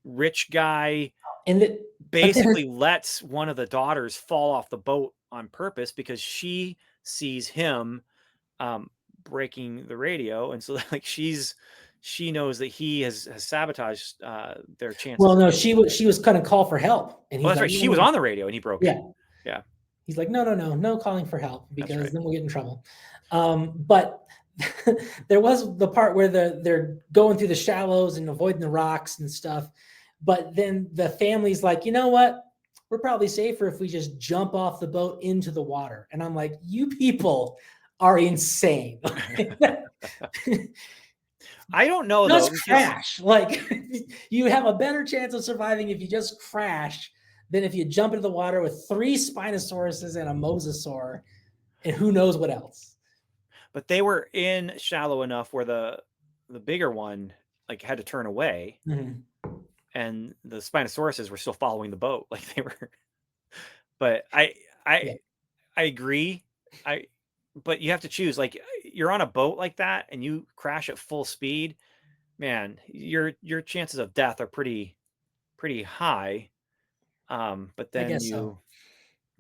rich guy And the, but there's basically lets one of the daughters fall off the boat on purpose because she sees him breaking the radio, and so like she knows that he has sabotaged their chances well, of no, getting. she was gonna call for help, and Oh, he's that's like, right. no, She no, was no. on the radio and he broke it. Yeah. Yeah, He's like, no, no, no, no calling for help that's because right. then we'll get in trouble. But there was the part where they're going through the shallows and avoiding the rocks and stuff. But then the family's like, you know what? We're probably safer if we just jump off the boat into the water. And I'm like, you people are insane. I don't know though, Just because crash. Like you have a better chance of surviving if you just crash than if you jump into the water with 3 Spinosauruses and a Mosasaur and who knows what else. but they were in shallow enough where the bigger one like had to turn away, Mm-hmm. and the Spinosauruses were still following the boat, like they were. But I Yeah. I agree. I but you have to choose. Like you're on a boat like that and you crash at full speed, man, your chances of death are pretty high. But I then guess so. you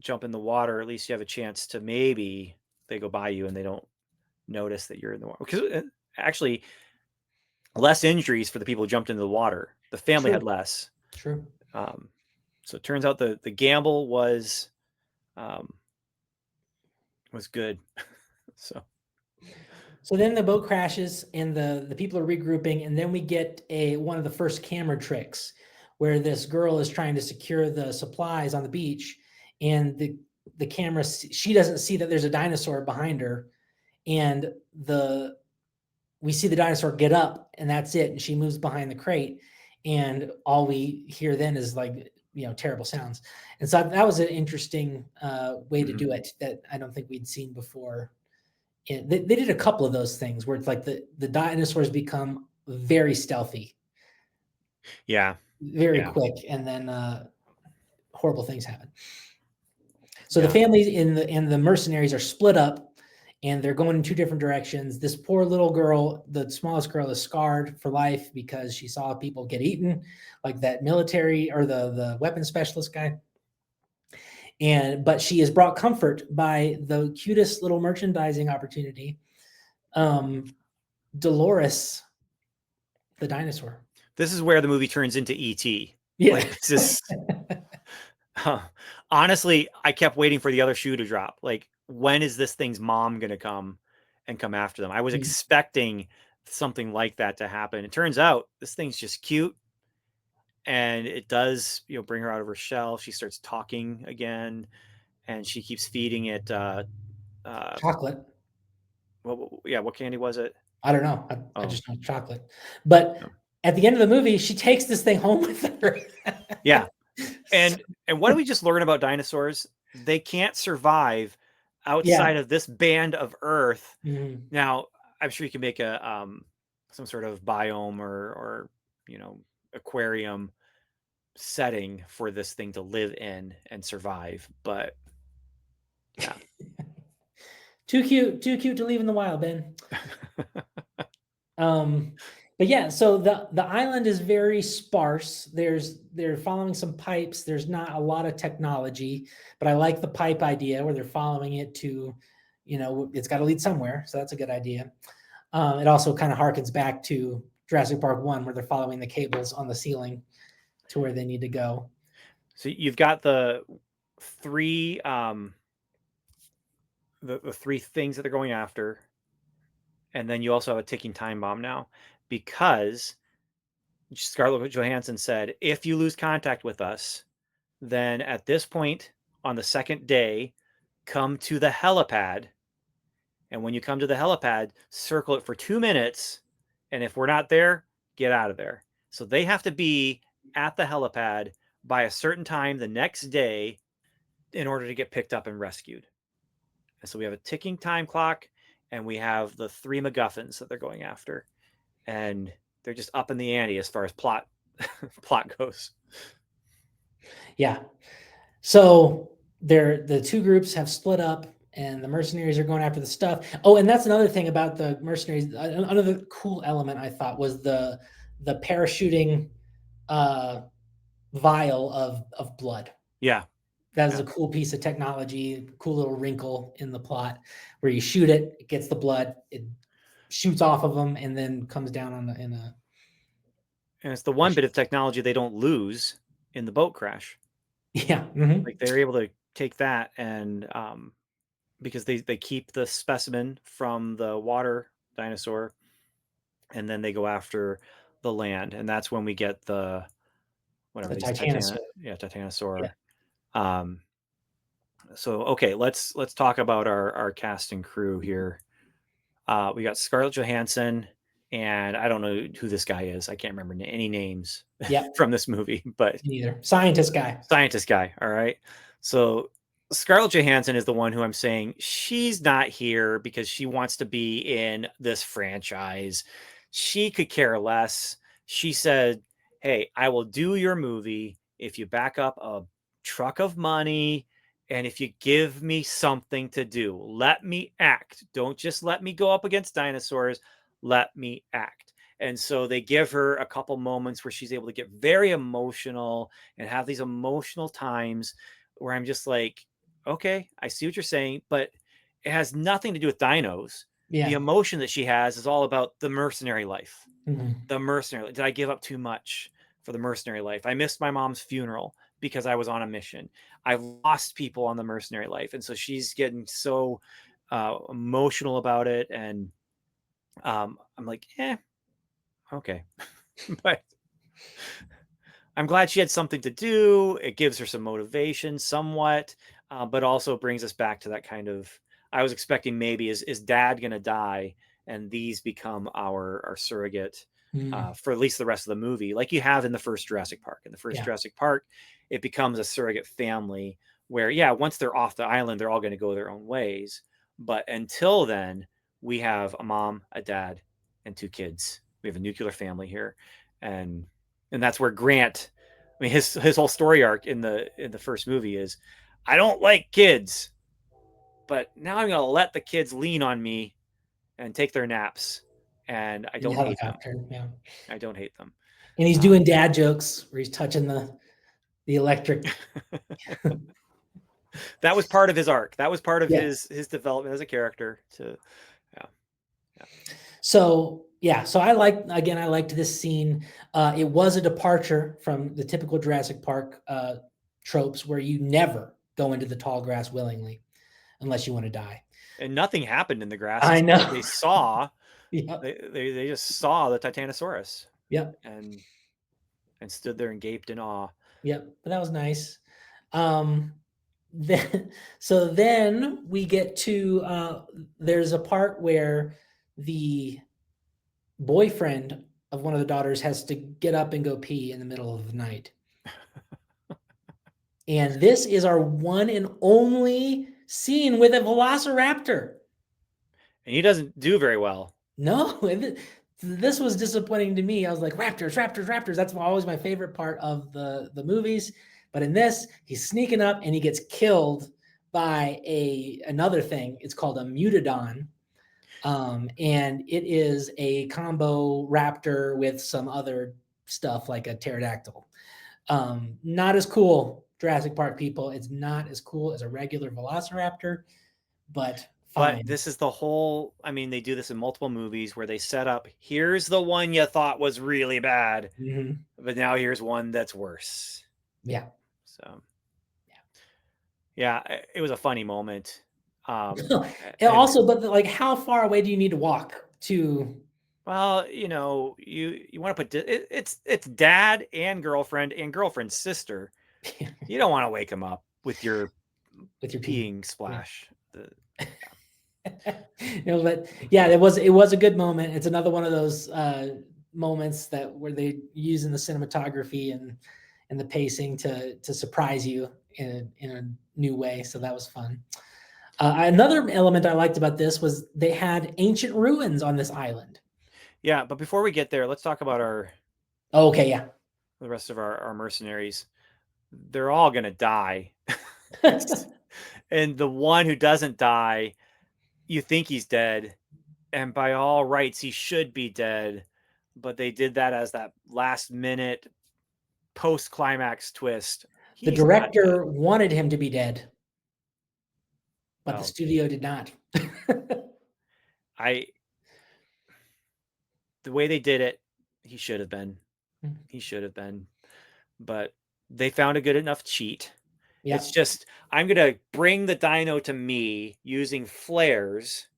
jump in the water, at least you have a chance to maybe they go by you and they don't notice that you're in the water. Because actually, less injuries for the people who jumped into the water. The family had True. less. True. Um, so it turns out the gamble um, was good. So So then the boat crashes and the people are regrouping, and then we get one of the first camera tricks where this girl is trying to secure the supplies on the beach, and the camera, she doesn't see that there's a dinosaur behind her, and we see the dinosaur get up, and that's it, and she moves behind the crate, and all we hear then is like terrible sounds. And so that was an interesting way to do it that I don't think we'd seen before. They did a couple of those things where it's like the dinosaurs become very stealthy, yeah, very yeah, quick, and then horrible things happen. So the yeah. families and the mercenaries are split up, and they're going in 2 different directions. This poor little girl, the smallest girl, is scarred for life because she saw people get eaten, like that military or the weapons specialist guy. But she is brought comfort by the cutest little merchandising opportunity, Dolores, the dinosaur. This is where the movie turns into ET. Yeah. Like this is honestly, I kept waiting for the other shoe to drop. Like, when is this thing's mom gonna come and come after them? I was expecting something like that to happen. It turns out this thing's just cute, and it does, bring her out of her shell. She starts talking again, and she keeps feeding it. Uh, Chocolate. yeah, what candy was it? I don't know. I Oh, just know chocolate. But no. at the end of the movie, she takes this thing home with her. Yeah. So, And what do we just learn about dinosaurs? They can't survive yeah. outside of this band of Earth. Mhm. Now, I'm sure you can make a some sort of biome or aquarium setting for this thing to live in and survive. But yeah, Too cute to leave in the wild, Ben. Um, but yeah, so the island is very sparse. They're following some pipes. There's not a lot of technology, but I like the pipe idea where they're following it to, it's got to lead somewhere. So that's a good idea. It also kind of harkens back to Jurassic Park 1, where they're following the cables on the ceiling to where they need to go. so you've got the three the three things that they're going after, and then you also have a ticking time bomb now because Scarlett Johansson said, if you lose contact with us, then at this point on the second day, come to the helipad. And when you come to the helipad, circle it for 2 minutes. And if we're not there, get out of there. So they have to be at the helipad by a certain time the next day in order to get picked up and rescued. And so we have a ticking time clock, and we have the 3 MacGuffins that they're going after. And they're just up in the ante as far as plot goes. Yeah. So the 2 groups have split up, and the mercenaries are going after the stuff. Oh, and that's another thing about the mercenaries. Another cool element I thought was the parachuting uh, vial of blood. Yeah. That is Yeah. a cool piece of technology, cool little wrinkle in the plot where you shoot it, it gets the blood, it shoots off of them, and then comes down on in a. And it's the one bit of technology they don't lose in the boat crash. Yeah. Like they're able to take that and because they keep the specimen from the water dinosaur and then they go after the land, and that's when we get the whatever The these Titanosaur. titanosaur. Yeah. Um, so okay, let's talk about our cast and crew here. We got Scarlett Johansson, and I don't know who this guy is. I can't remember any names Yep. from this movie, but Neither. Scientist guy. scientist guy. All right. So Scarlett Johansson is the one who I'm saying she's not here because she wants to be in this franchise. She could care less. She said, "Hey, I will do your movie if you back up a truck of money and if you give me something to do. Let me act. Don't just let me go up against dinosaurs. Let me act." And so they give her a couple moments where she's able to get very emotional and have these emotional times where I'm just like, okay, I see what you're saying, but it has nothing to do with dinos. The Yeah. emotion that she has is all about the mercenary life. Mhm. The mercenary. Did I give up too much for the mercenary life? I missed my mom's funeral because I was on a mission. I've lost people on the mercenary life. And so she's getting so emotional about it. And I'm like, okay. But I'm glad she had something to do. It gives her some motivation somewhat, but also brings us back to that kind of. I was expecting maybe is dad going to die and these become our surrogate Mm. for at least the rest of the movie, like you have in the first Jurassic Park. In the first Yeah. Jurassic Park, it becomes a surrogate family where, yeah, once they're off the island, they're all going to go their own ways. But until then, we have a mom, a dad, and two kids. We have a nuclear family here, and that's where Grant. I mean, his whole story arc in the first movie is, I don't like kids, but now I'm gonna let the kids lean on me and take their naps, and I In the don't hate them. helicopter. Yeah. I don't hate them. And he's Um, doing dad jokes where he's touching the electric. that was part of his arc. That was part of Yeah. his development as a character. To yeah, yeah. So yeah, so I liked this scene. It was a departure from the typical Jurassic Park tropes where you never go into the tall grass willingly unless you want to die. And nothing happened in the grass I except know. they saw Yep. they just saw the Titanosaurus Yep. and stood there and gaped in awe. Yep. But that was nice. Um, then, so then we get to there's a part where the boyfriend of one of the daughters has to get up and go pee in the middle of the night. And this is our one and only scene with a velociraptor. And he doesn't do very well. No, this was disappointing to me. I was like, raptors, raptors, raptors. That's always my favorite part of the movies. But in this, he's sneaking up and he gets killed by another thing. It's called a mutodon. And it is a combo raptor with some other stuff like a pterodactyl. Not as cool, Jurassic Park people. It's not as cool as a regular velociraptor, but But fine. this is the whole, I mean, they do this in multiple movies where they set up, here's the one you thought was really bad, Mhm. but now here's one that's worse. Yeah. So, yeah, it was a funny moment. And And also, but like, how far away do you need to walk to? well, you want to put it's dad and girlfriend's sister. You don't want to wake him up with your With your pee? peeing Yeah. splash. But yeah, it was a good moment. It's another one of those moments that where they using the cinematography and the pacing to surprise you in a new way. So that was fun. Another element I liked about this was they had ancient ruins on this island. Yeah, but before we get there, let's talk about Oh, okay, yeah. the rest of our mercenaries. They're all gonna die. And the one who doesn't die, you think he's dead, and by all rights he should be dead, but they did that as that last minute post climax twist. The He's not dead. director wanted him to be dead, but the Oh, studio did not. I the way they did it, he should have been. He should have been. But they found a good enough cheat. Yeah. It's just I'm gonna bring the dino to me using flares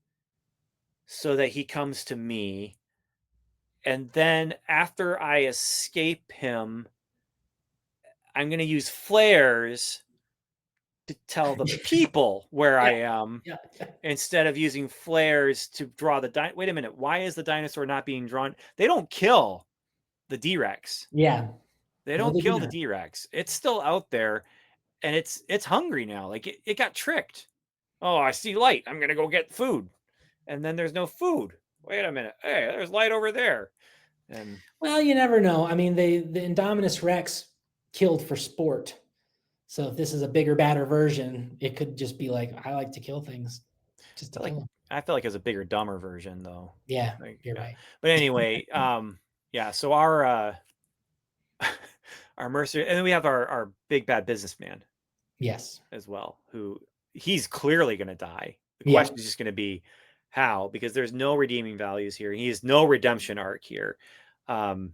so that he comes to me. And then after I escape him, I'm going to use flares to tell the people where Yeah. I am Yeah. instead of using flares to draw the wait a minute, why is the dinosaur not being drawn? They don't kill the D-Rex. Yeah. They No, don't they do kill the not. D-Rex. It's still out there and it's hungry now. Like it got tricked. Oh, I see light. I'm going to go get food. And then there's no food. Wait a minute. Hey, there's light over there. And Well, you never know. I mean, the Indominus Rex killed for sport. So if this is a bigger, badder version, it could just be like, I like to kill things just to kill them. I feel like it's a bigger, dumber version though. Yeah, Like, you're yeah. right. But anyway, yeah. So our our mercenary, and then we have our big bad businessman Yes. as well, who he's clearly going to die. The Yeah. question is just going to be how, because there's no redeeming values here. He has no redemption arc here. Um,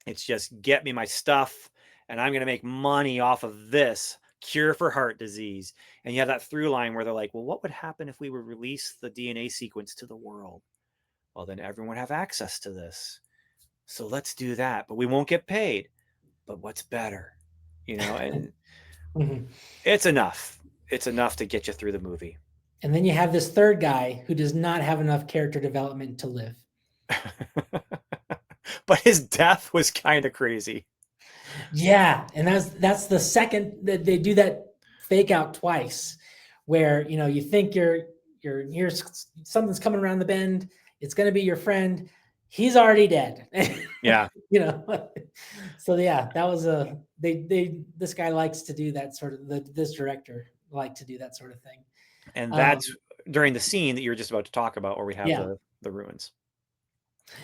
it's just get me my stuff, and I'm going to make money off of this cure for heart disease. And you have that through line where they're like, well, what would happen if we would release the DNA sequence to the world? Well, then everyone would have access to this. So let's do that, but we won't get paid. But what's better? And Mhm. it's enough. It's enough to get you through the movie. And then you have this third guy who does not have enough character development to live. But his death was kind of crazy. Yeah, and that's the second that they do that fake out twice, where you think you're here's something's coming around the bend. It's going to be your friend. He's already dead. Yeah. So yeah, that was this guy likes to do that sort of this director liked to do that sort of thing. And that's during the scene that you were just about to talk about where we have Yeah. the ruins.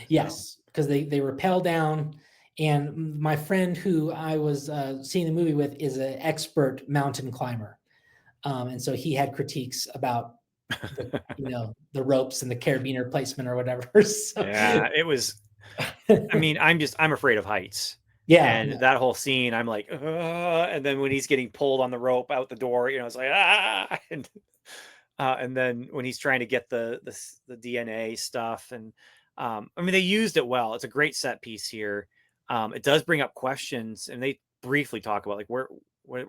Yes, because they rappel down. And my friend who I was seeing the movie with is an expert mountain climber. And so he had critiques about the ropes and the carabiner placement or whatever. So, Yeah, it was. I mean, I'm afraid of heights. yeah, And that whole scene, I'm like, and then when he's getting pulled on the rope out the door, it's like, and then when he's trying to get the DNA stuff, and I mean, they used it well. It's a great set piece here. It does bring up questions, and they briefly talk about like where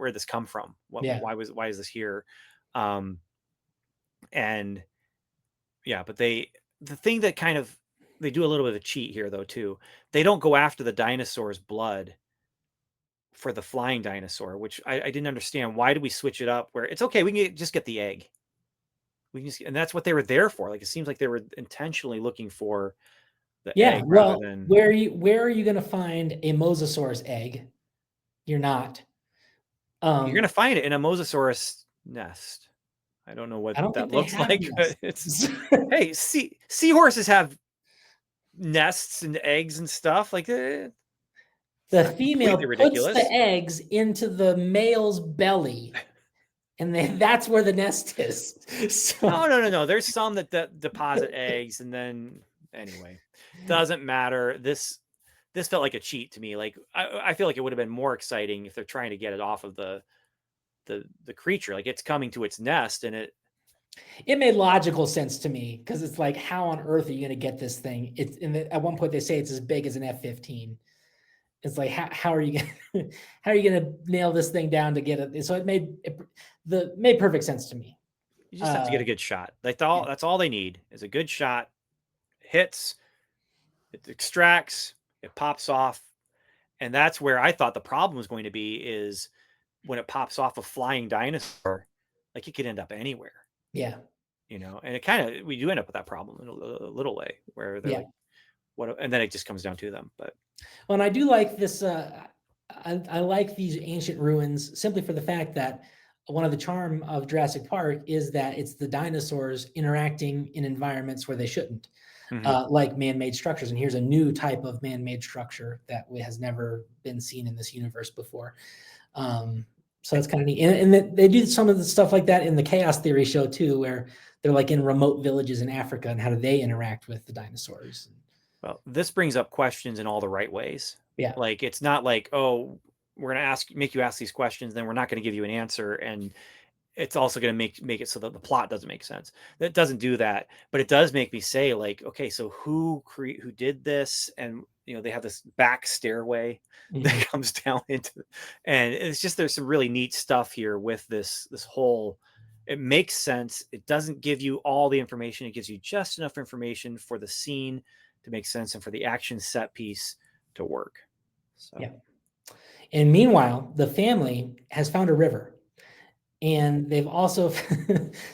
did this come from? Yeah. Why is this here? And yeah, but the thing that kind of they do a little bit of a cheat here though too. They don't go after the dinosaur's blood for the flying dinosaur, which I didn't understand. Why do we switch it up where it's okay, we can just get the egg. And that's what they were there for. Like it seems like they were intentionally looking for the egg rather than where are you going to find a mosasaurus egg? You're not. You're gonna find it in a mosasaurus nest. I don't know what I don't that think they looks have like, but it's hey, seahorses have nests and eggs and stuff. Like the female puts ridiculous. the eggs into the male's belly, and that's where the nest is. So, No. There's some that deposit eggs, and then anyway, doesn't matter. This felt like a cheat to me. Like I feel like it would have been more exciting if they're trying to get it off of the creature. Like it's coming to its nest, and it made logical sense to me because it's like, how on earth are you going to get this thing? At one point they say it's as big as an F-15. It's like, how are you going to nail this thing down to get it? So it made perfect sense to me. you just have to get a good shot. Like that's all they need is a good shot. Hits, it extracts, it pops off, and that's where I thought the problem was going to be is when it pops off a flying dinosaur, like it could end up anywhere. Yeah. And it kind of, we do end up with that problem in a little way where they're like, what, and then it just comes down to them. But, well, and I do like this. I like these ancient ruins simply for the fact that one of the charm of Jurassic Park is that it's the dinosaurs interacting in environments where they shouldn't, Mhm. like man-made structures. And here's a new type of man-made structure that has never been seen in this universe before. So that's kind of neat. And they do some of the stuff like that in the Chaos Theory show too, where they're like in remote villages in Africa, and how do they interact with the dinosaurs? Well, this brings up questions in all the right ways. Yeah. Like, it's not like, oh, we're going to make you ask these questions, then we're not going to give you an answer, and it's also going to make it so that the plot doesn't make sense. That doesn't do that, but it does make me say, like, okay, so who did this? And they have this back stairway that Mhm. comes down into, and it's just, there's some really neat stuff here with this whole. It makes sense. It doesn't give you all the information. It gives you just enough information for the scene to make sense and for the action set piece to work. So Yeah. And meanwhile, the family has found a river, and they've also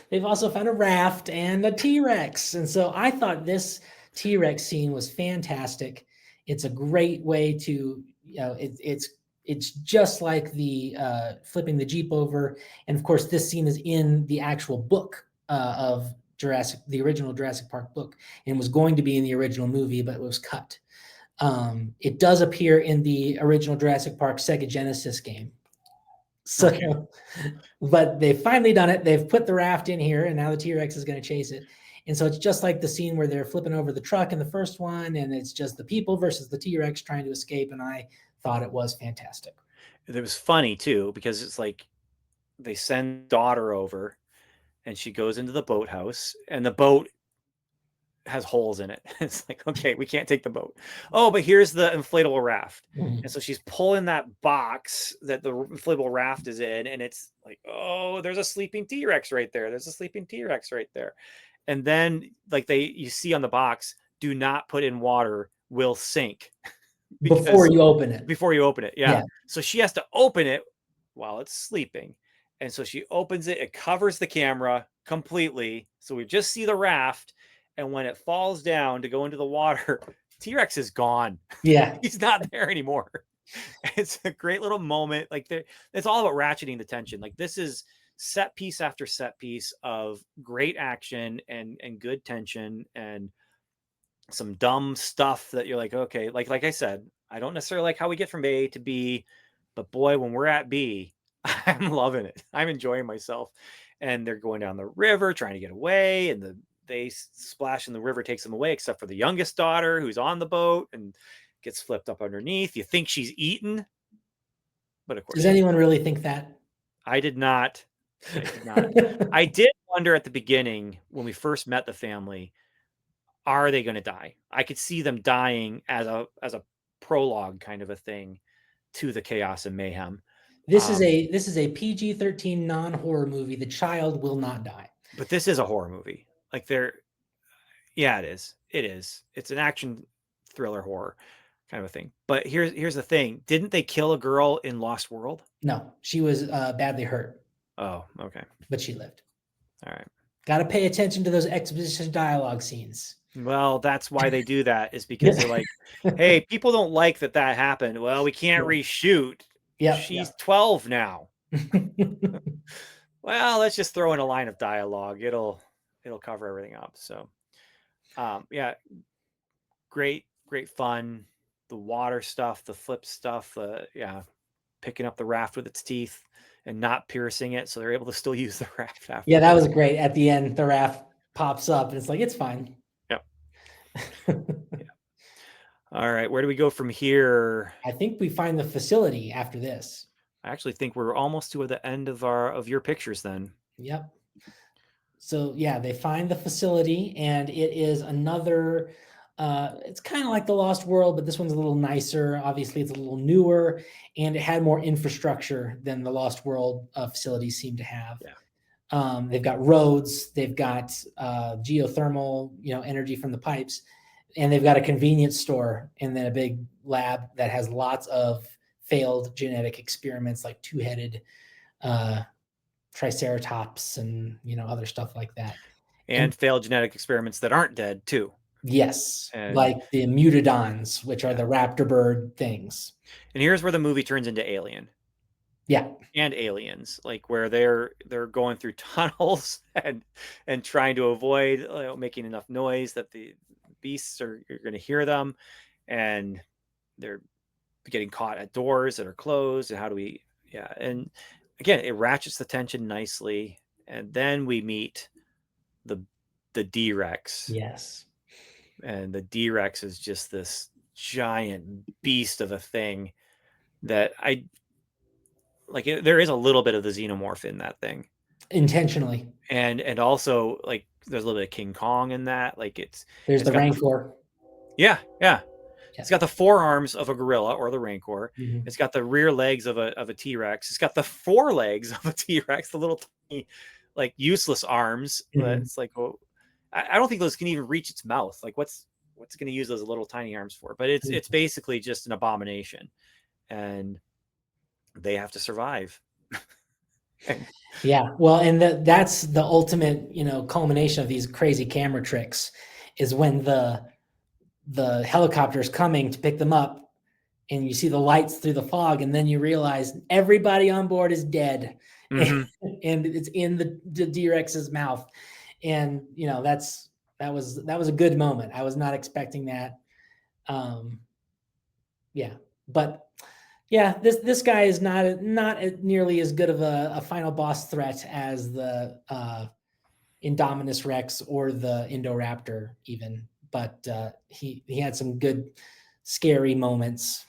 they've also found a raft and a T-Rex. And so I thought this T-Rex scene was fantastic. It's a great way to, it's just like the flipping the Jeep over. And of course, this scene is in the actual book of the original Jurassic Park book, and was going to be in the original movie, but it was cut. It does appear in the original Jurassic Park Sega Genesis game. So, okay. but they've finally done it. They've put the raft in here, and now the T-Rex is going to chase it. And so it's just like the scene where they're flipping over the truck in the first one, and it's just the people versus the T-Rex trying to escape. And I thought it was fantastic. It was funny too, because it's like they send daughter over, and she goes into the boathouse, and the boat has holes in it. It's like, okay, we can't take the boat. Oh, but here's the inflatable raft. Mhm. And so she's pulling that box that the inflatable raft is in, and it's like, oh, there's a sleeping T-Rex right there. There's a sleeping T-Rex right there. And then, like, you see on the box, do not put in water, will sink. Before Because you open it. before you open it, yeah. Yeah. So she has to open it while it's sleeping. And so she opens it, it covers the camera completely. So we just see the raft. And when it falls down to go into the water, T-Rex is gone. Yeah. He's not there anymore. It's a great little moment. Like, it's all about ratcheting the tension. Like, this is set piece after set piece of great action and good tension, and some dumb stuff that you're like, okay, like I said, I don't necessarily like how we get from A to B, but boy, when we're at B, I'm loving it. I'm enjoying myself. And they're going down the river trying to get away, and they splash in the river, takes them away, except for the youngest daughter who's on the boat and gets flipped up underneath. You think she's eaten, but of course Does she's anyone really think that? I did not. I did not. I did wonder at the beginning when we first met the family, are they going to die? I could see them dying as a prologue kind of a thing to the chaos and mayhem. This is a PG-13 non-horror movie. The child will not die. But this is a horror movie. Like, yeah, it is. It is. It's an action thriller horror kind of a thing. But here's the thing: didn't they kill a girl in Lost World? No, she was badly hurt, Oh, okay, but she lived. all right. Got to pay attention to those exposition dialogue scenes. Well, that's why they do that, is because they're Yeah. like, hey, people don't like that happened. Well, we can't reshoot. Yep. She's 12 now. Yep. Well, let's just throw in a line of dialogue. It'll cover everything up. So, yeah, great fun. The water stuff, the flip stuff, yeah, picking up the raft with its teeth and not piercing it, so they're able to still use the raft Yeah, that afterwards. was great. At the end, the raft pops up, and it's like, it's fine. Yep. Yeah. All right, where do we go from here? I think we find the facility after this. I actually think we're almost to the end of your pictures then. Yep. So yeah, they find the facility, and it is another. It's kind of like the Lost World, but this one's a little nicer. Obviously, it's a little newer, and it had more infrastructure than the Lost World facilities seem to have. Yeah. They've got roads, they've got geothermal, energy from the pipes, and they've got a convenience store, and then a big lab that has lots of failed genetic experiments, like two-headed triceratops and other stuff like that. And failed genetic experiments that aren't dead too. Yes, And like the mutodons, which are yeah. the raptor bird things. And here's where the movie turns into Alien. Yeah. and aliens, like where they're going through tunnels and trying to avoid, making enough noise that the beasts are you're going to hear them, and they're getting caught at doors that are closed. And how do we? Yeah, and again, it ratchets the tension nicely, and then we meet the the D-Rex, Yes. and the D-Rex is just this giant beast of a thing that I like. There is a little bit of the xenomorph in that thing, Intentionally. and also like there's a little bit of King Kong in that. Like There's it's the got the Rancor. yeah. Yeah. It's got the forearms of a gorilla or the Rancor. Mhm. It's got the rear legs of a T-Rex. It's got the forelegs of a T-Rex, the little tiny, like useless arms. Mhm. It's like, oh, I don't think those can even reach its mouth. Like what's going to use those little tiny arms for? But it's basically just an abomination, and they have to survive. And Yeah. Well, and that's the ultimate, culmination of these crazy camera tricks is when the helicopter is coming to pick them up and you see the lights through the fog and then you realize everybody on board is dead and, mhm. and it's in the D-Rex's mouth. And that was a good moment. I was not expecting that. Yeah, but yeah, this guy is not nearly as good of a final boss threat as the Indominus Rex or the Indoraptor even, but he had some good scary moments.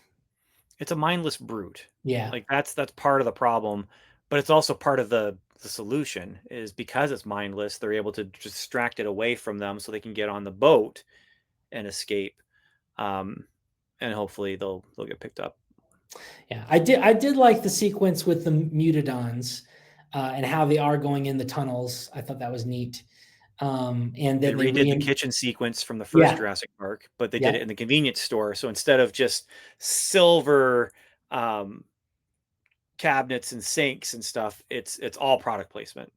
It's a mindless brute. Yeah. Like that's part of the problem, but it's also part of the solution. Is because it's mindless, they're able to distract it away from them so they can get on the boat and escape. Um, and hopefully they'll get picked up. Yeah, I did like the sequence with the mutadons and how they are going in the tunnels. I thought that was neat. And They then they redid the kitchen sequence from the first yeah, Jurassic Park, but they did yeah, it in the convenience store. So instead of just silver um, cabinets and sinks and stuff, it's all product placement.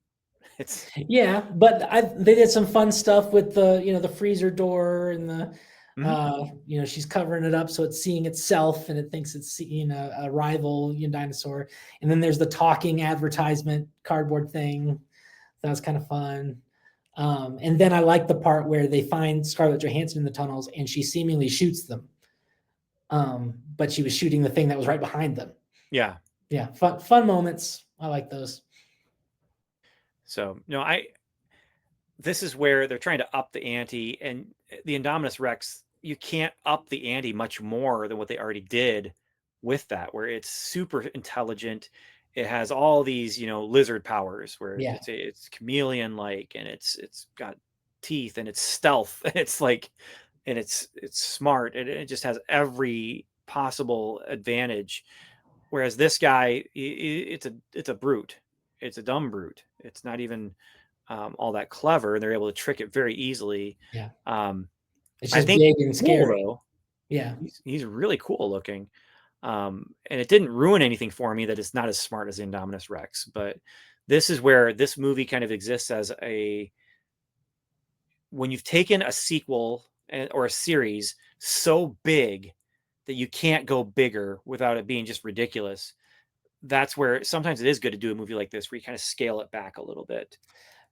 It's yeah. But they did some fun stuff with the freezer door and mhm. she's covering it up so it's seeing itself and it thinks it's seeing a rival dinosaur. And then there's the talking advertisement cardboard thing. That was kind of fun. And then I like the part where they find Scarlett Johansson in the tunnels and she seemingly shoots them. But she was shooting the thing that was right behind them. Yeah. Yeah, fun moments. I like those. So no, I this is where they're trying to up the ante, and the Indominus Rex, you can't up the ante much more than what they already did with that, where it's super intelligent. It has all these, lizard powers where Yeah, it's chameleon like, and it's got teeth, and it's stealth, and it's like, and it's smart, and it just has every possible advantage. Whereas this guy, it's a brute. It's a dumb brute. It's not even all that clever. They're able to trick it very easily. yeah. Um, It's I just think big and cool scary. though. Yeah, He's really cool looking, and it didn't ruin anything for me that it's not as smart as Indominus Rex. But this is where this movie kind of exists as a when you've taken a sequel or a series so big that you can't go bigger without it being just ridiculous. That's where sometimes it is good to do a movie like this where you kind of scale it back a little bit.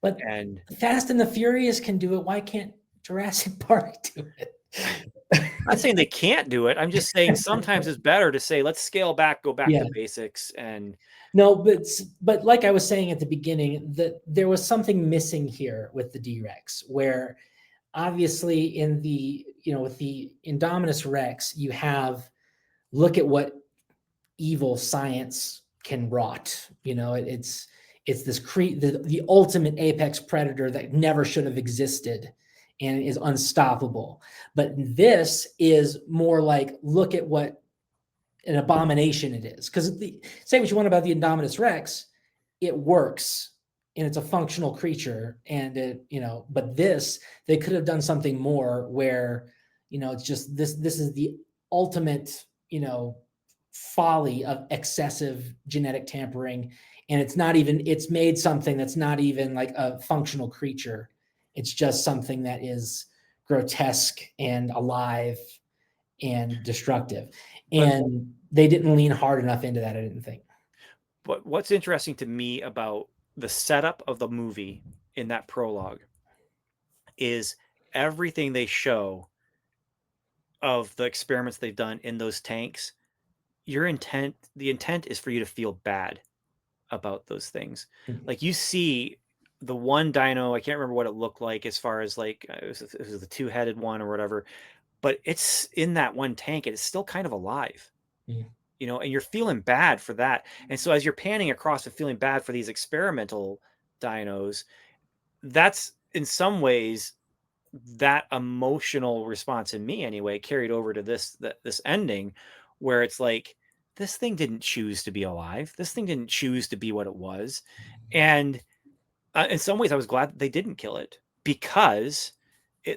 but And Fast and the Furious can do it. Why can't Jurassic Park do it? I'm not saying they can't do it. I'm just saying sometimes it's better to say, let's scale back, go back Yeah. to basics. And No, but like I was saying at the beginning, that there was something missing here with the D-Rex, where obviously in the with the Indominus Rex, you have look at what evil science can rot. It's the ultimate apex predator that never should have existed and is unstoppable. But this is more like look at what an abomination it is. Because say what you want about the Indominus Rex, it works and it's a functional creature. And but this they could have done something more where it's just this is the ultimate folly of excessive genetic tampering, and it's made something that's not even like a functional creature. It's just something that is grotesque and alive and destructive. but And they didn't lean hard enough into that, I didn't think. But what's interesting to me about the setup of the movie in that prologue is everything they show of the experiments they've done in those tanks. The intent is for you to feel bad about those things. Like you see the one dino, I can't remember what it looked like as far as like it was the two-headed one or whatever, but it's in that one tank and it's still kind of alive. Mm. And you're feeling bad for that. And so as you're panning across and feeling bad for these experimental dinos, that's in some ways that emotional response in me anyway carried over to this ending where it's like this thing didn't choose to be alive. This thing didn't choose to be what it was. And in some ways I was glad that they didn't kill it because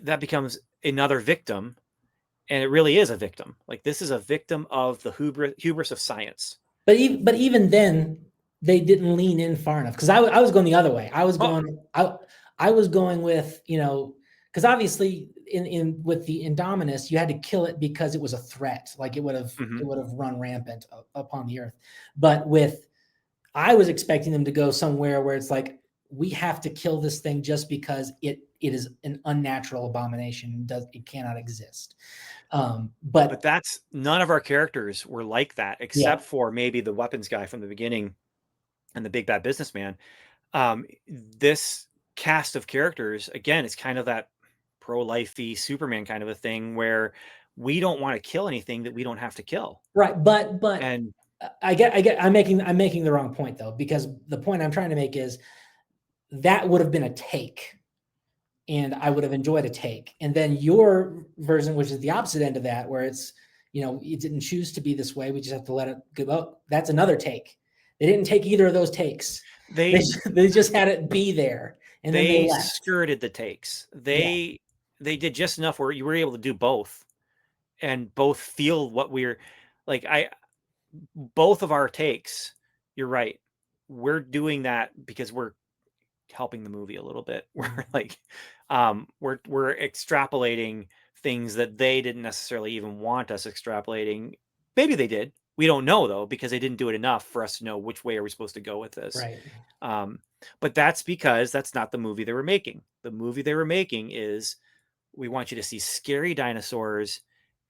that becomes another victim, and it really is a victim. Like this is a victim of the hubris of science. But even then, they didn't lean in far enough because I was going the other way. I was going with, because obviously in with the Indominus, you had to kill it because it was a threat. Like it would have run rampant upon the earth. But I was expecting them to go somewhere where it's like, we have to kill this thing just because it is an unnatural abomination. It cannot exist. But that's none of our characters were like that, except for maybe the weapons guy from the beginning and the big bad businessman. This cast of characters, again, it's kind of that pro-lifey Superman kind of a thing where we don't want to kill anything that we don't have to kill. Right. But and I'm making the wrong point though, because the point I'm trying to make is that would have been a take. And I would have enjoyed a take. And then your version, which is the opposite end of that, where it's, it didn't choose to be this way. We just have to let it go. That's another take. They didn't take either of those takes. They just had it be there. And then they left. Skirted the takes. They did just enough where you were able to do both and both feel what we're like. Both of our takes, you're right. We're doing that because we're helping the movie a little bit. We're like, we're extrapolating things that they didn't necessarily even want us extrapolating. Maybe they did. We don't know though, because they didn't do it enough for us to know which way are we supposed to go with this. Right. But that's because that's not the movie they were making. The movie they were making is, we want you to see scary dinosaurs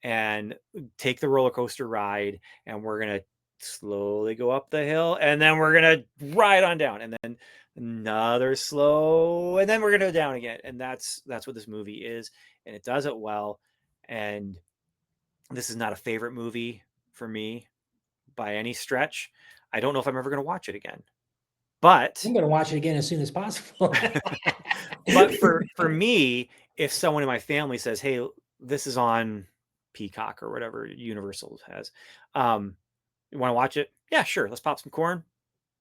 and take the roller coaster ride, and we're going to slowly go up the hill, and then we're going to ride on down, and then another slow, and then we're going to go down again. And that's what this movie is, and it does it well. And this is not a favorite movie for me by any stretch. I don't know if I'm ever going to watch it again, but I'm going to watch it again as soon as possible. But for me, if someone in my family says, hey, this is on Peacock or whatever Universal has, you want to watch it? Yeah, sure. Let's pop some corn.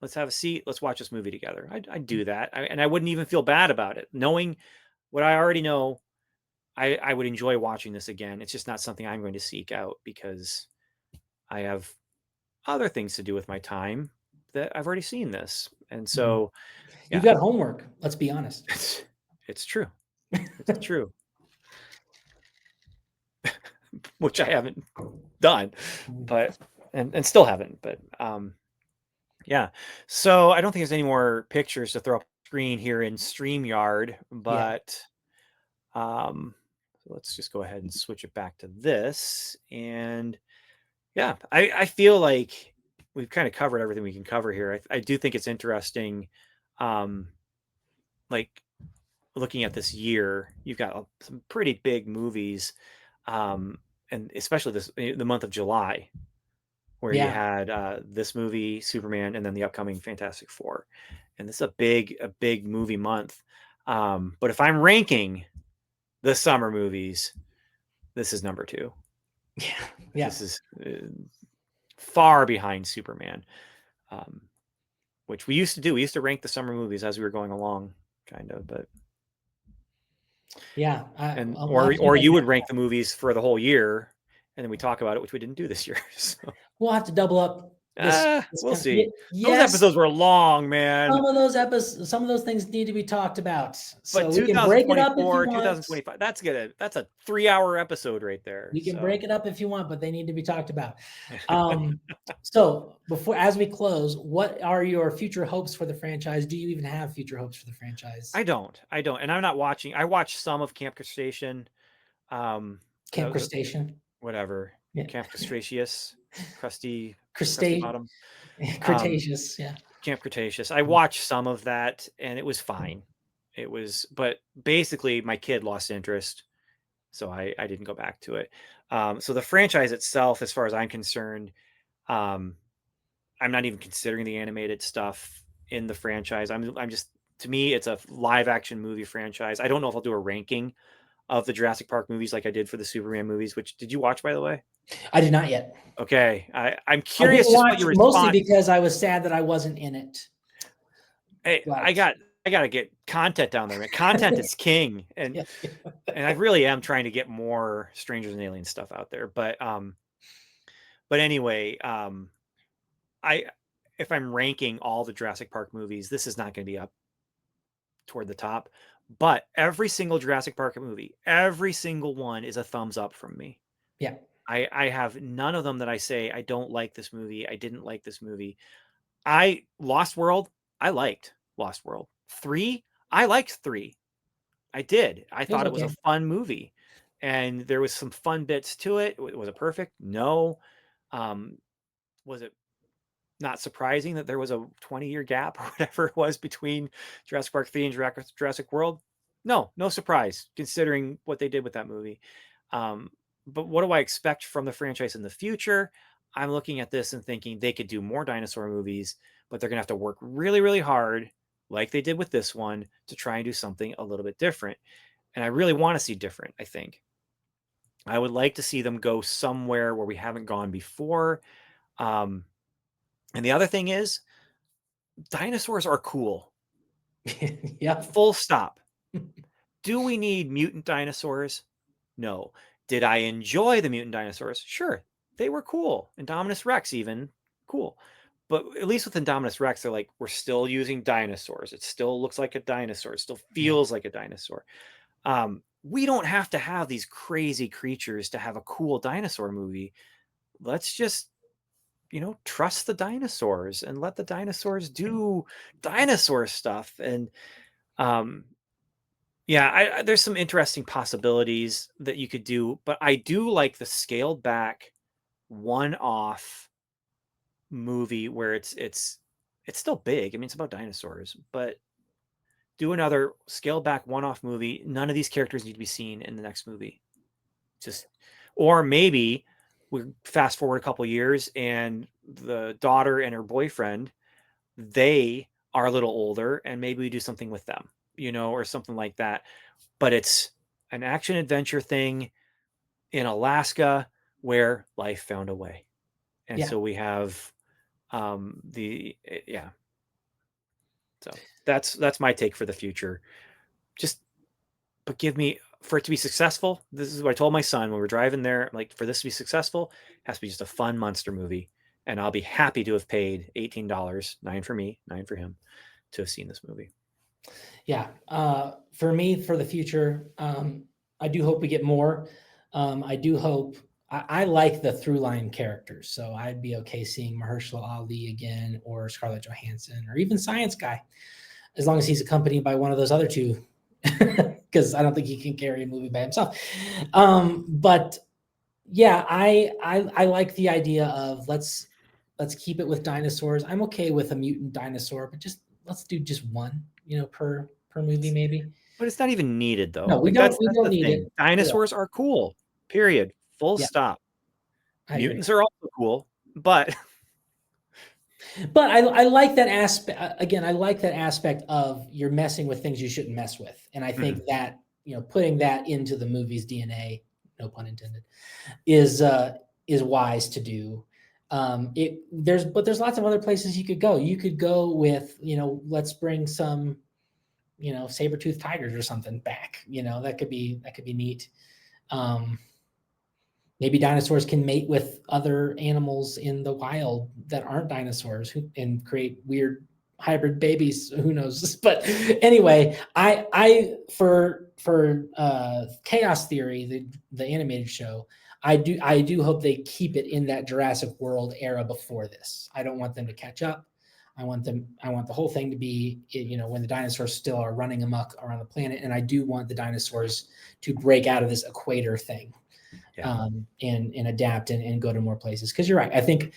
Let's have a seat. Let's watch this movie together. I'd do that. And I wouldn't even feel bad about it. Knowing what I already know, I would enjoy watching this again. It's just not something I'm going to seek out because I have other things to do with my time that I've already seen this. And so you've got homework. Let's be honest. It's true. It's true. Which I haven't done, but and still haven't. But yeah. So I don't think there's any more pictures to throw up screen here in StreamYard, but let's just go ahead and switch it back to this. And yeah, I feel like we've kind of covered everything we can cover here. I do think it's interesting. Like looking at this year, you've got some pretty big movies. And especially the month of July, where you had this movie, Superman, and then the upcoming Fantastic Four. And this is a big movie month. But if I'm ranking the summer movies, this is number 2. Yeah. This is far behind Superman, which we used to do. We used to rank the summer movies as we were going along, kind of, but yeah. Or you would rank the movies for the whole year, and then we talk about it, which we didn't do this year. So. We'll have to double up. We'll see. Yes. Those episodes were long, man. Some of those things need to be talked about. So but 2024, 2025, that's good. That's a 3-hour episode right there. We can break it up if you want, but they need to be talked about. So as we close, what are your future hopes for the franchise? Do you even have future hopes for the franchise? I don't, and I'm not watching. I watched some of Camp Crustacean, Camp Crustacean. whatever, Yeah. Camp Crustaceous, crusty Crustade. bottom, um, Cretaceous. Yeah. Camp Cretaceous. I watched some of that, and it was fine. But basically, my kid lost interest, so I didn't go back to it. So the franchise itself, as far as I'm concerned, um, I'm not even considering the animated stuff in the franchise. I'm just, to me, it's a live action movie franchise. I don't know if I'll do a ranking of the Jurassic Park movies like I did for the Superman movies. Which did you watch, by the way? I did not yet. Okay, I'm I curious didn't just what watch your mostly response. because I was sad that I wasn't in it. Hey, But I gotta get content down there, man. Content is king, yeah. and I really am trying to get more Strangers and Aliens stuff out there. But anyway, I if I'm ranking all the Jurassic Park movies, this is not going to be up toward the top. But every single Jurassic Park movie, every single one is a thumbs up from me. Yeah. I have none of them that I say I don't like this movie. I didn't like this movie. Lost World, I liked Lost World. 3, I liked 3. I did. I It was thought it was a okay. fun movie, and there was some fun bits to it. Was it perfect? No. Was it not surprising that there was a 20-year gap or whatever it was between Jurassic Park 3 and Jurassic World? No, no surprise considering what they did with that movie. But what do I expect from the franchise in the future? I'm looking at this and thinking they could do more dinosaur movies, but they're going to have to work really, really hard, like they did with this one, to try and do something a little bit different. And I really want to see different, I think. I would like to see them go somewhere where we haven't gone before. And the other thing is, dinosaurs are cool. Yeah. Full stop. Do we need mutant dinosaurs? No. Did I enjoy the mutant dinosaurs? Sure. They were cool. Indominus Rex, even cool. But at least with Indominus Rex, they're like, we're still using dinosaurs. It still looks like a dinosaur. It still feels like a dinosaur. We don't have to have these crazy creatures to have a cool dinosaur movie. Let's just, trust the dinosaurs and let the dinosaurs do dinosaur stuff. And yeah, there's some interesting possibilities that you could do, but I do like the scaled back one-off movie where it's still big. I mean, it's about dinosaurs, but do another scaled back one-off movie. None of these characters need to be seen in the next movie. Or maybe we fast forward a couple years and the daughter and her boyfriend, they are a little older, and maybe we do something with them, or something like that. But it's an action adventure thing in Alaska where life found a way. And Yeah. so we have yeah. So that's my take for the future. But give me, for it to be successful, this is what I told my son when we were driving there, like, for this to be successful, it has to be just a fun monster movie. And I'll be happy to have paid $18, $9 for me, $9 for him, to have seen this movie. Yeah. For me, for the future, I do hope we get more. I do hope I like the through line characters, so I'd be okay seeing Mahershala Ali again, or Scarlett Johansson, or even Science Guy, as long as he's accompanied by one of those other two, because I don't think he can carry a movie by himself. But yeah, I like the idea of let's keep it with dinosaurs. I'm okay with a mutant dinosaur, but let's do just one, per movie maybe. But it's not even needed, though. No, we Like, don't that's the need it. thing. Dinosaurs are cool. Period. Full Yeah, stop. I agree. Mutants are also cool, but But I like that aspect. Again, I like that aspect of you're messing with things you shouldn't mess with, and I think that putting that into the movie's DNA, no pun intended, is wise to do. There's lots of other places you could go. You could go with let's bring some saber-toothed tigers or something back. That could be neat. Maybe dinosaurs can mate with other animals in the wild that aren't dinosaurs and create weird hybrid babies. Who knows? But anyway, I for Chaos Theory, the animated show, I do hope they keep it in that Jurassic World era before this. I don't want them to catch up. I want the whole thing to be, when the dinosaurs still are running amok around the planet. And I do want the dinosaurs to break out of this equator thing, and adapt and go to more places. Because you're right. I think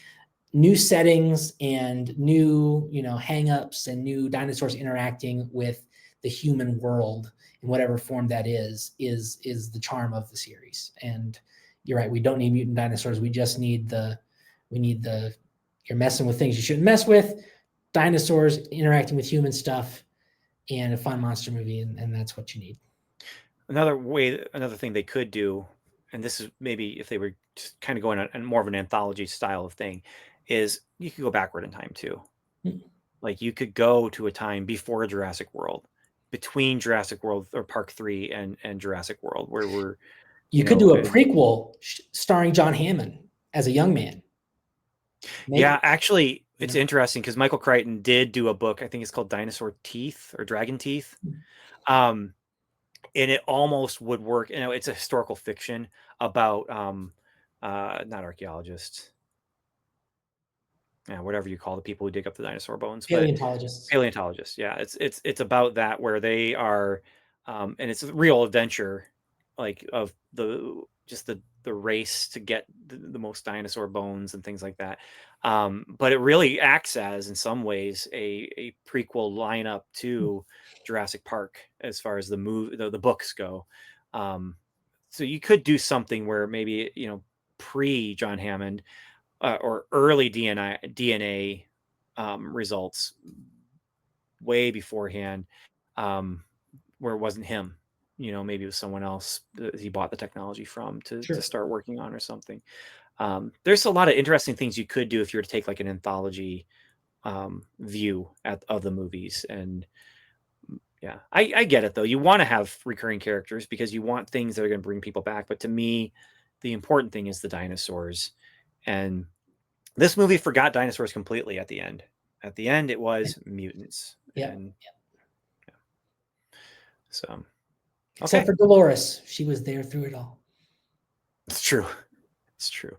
new settings and new, hangups and new dinosaurs interacting with the human world in whatever form that is the charm of the series. And you're right. We don't need mutant dinosaurs. We just need you're messing with things you shouldn't mess with, dinosaurs interacting with human stuff, and a fun monster movie. And that's what you need. Another thing they could do, and this is maybe if they were just kind of going on more of an anthology style of thing, is you could go backward in time too. Like you could go to a time before Jurassic World, between Jurassic World or Park 3 and Jurassic World, where we're you could do a prequel starring John Hammond as a young man. Actually, it's interesting because Michael Crichton did do a book. I think it's called Dinosaur Teeth or Dragon Teeth. And it almost would work. It's a historical fiction about not archaeologists. Whatever you call the people who dig up the dinosaur bones. Paleontologists. Yeah. It's about that, where they are, and it's a real adventure, like of the race to get the most dinosaur bones and things like that. But it really acts as, in some ways, a prequel lineup to Jurassic Park as far as the books go. So you could do something where maybe, pre John Hammond, or early DNA results way beforehand, where it wasn't him. Maybe it was someone else that he bought the technology from to start working on or something. There's a lot of interesting things you could do if you were to take like an anthology view of the movies. And I get it though. You want to have recurring characters because you want things that are going to bring people back. But to me, the important thing is the dinosaurs. And this movie forgot dinosaurs completely at the end. At the end, it was mutants. So, except for Dolores, she was there through it all. It's true. It's true.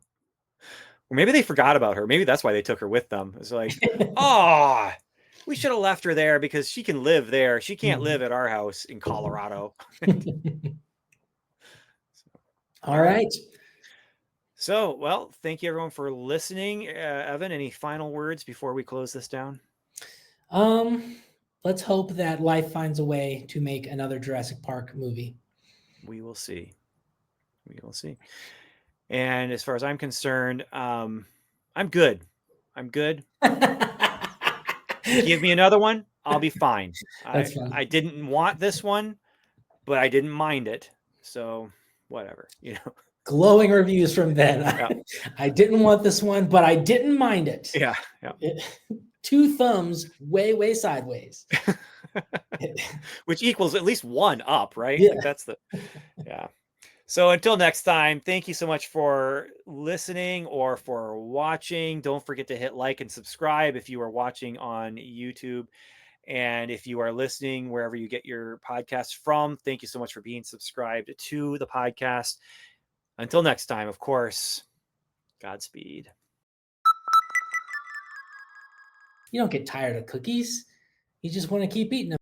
Or maybe they forgot about her. Maybe that's why they took her with them. It's like, we should have left her there because she can live there. She can't live at our house in Colorado. All right. So, well, thank you everyone for listening. Evan, any final words before we close this down? Let's hope that life finds a way to make another Jurassic Park movie. We will see. We will see. And as far as I'm concerned, I'm good. I'm good. Give me another one, I'll be fine. I didn't want this one, but I didn't mind it. So whatever, Glowing reviews from Ben. I didn't want this one, but I didn't mind it. Yeah. 2 thumbs way sideways. Which equals at least 1 up, right? Yeah. Like that's So until next time, thank you so much for listening or for watching. Don't forget to hit like and subscribe if you are watching on YouTube. And if you are listening wherever you get your podcasts from, thank you so much for being subscribed to the podcast. Until next time, of course, Godspeed. You don't get tired of cookies. You just want to keep eating them.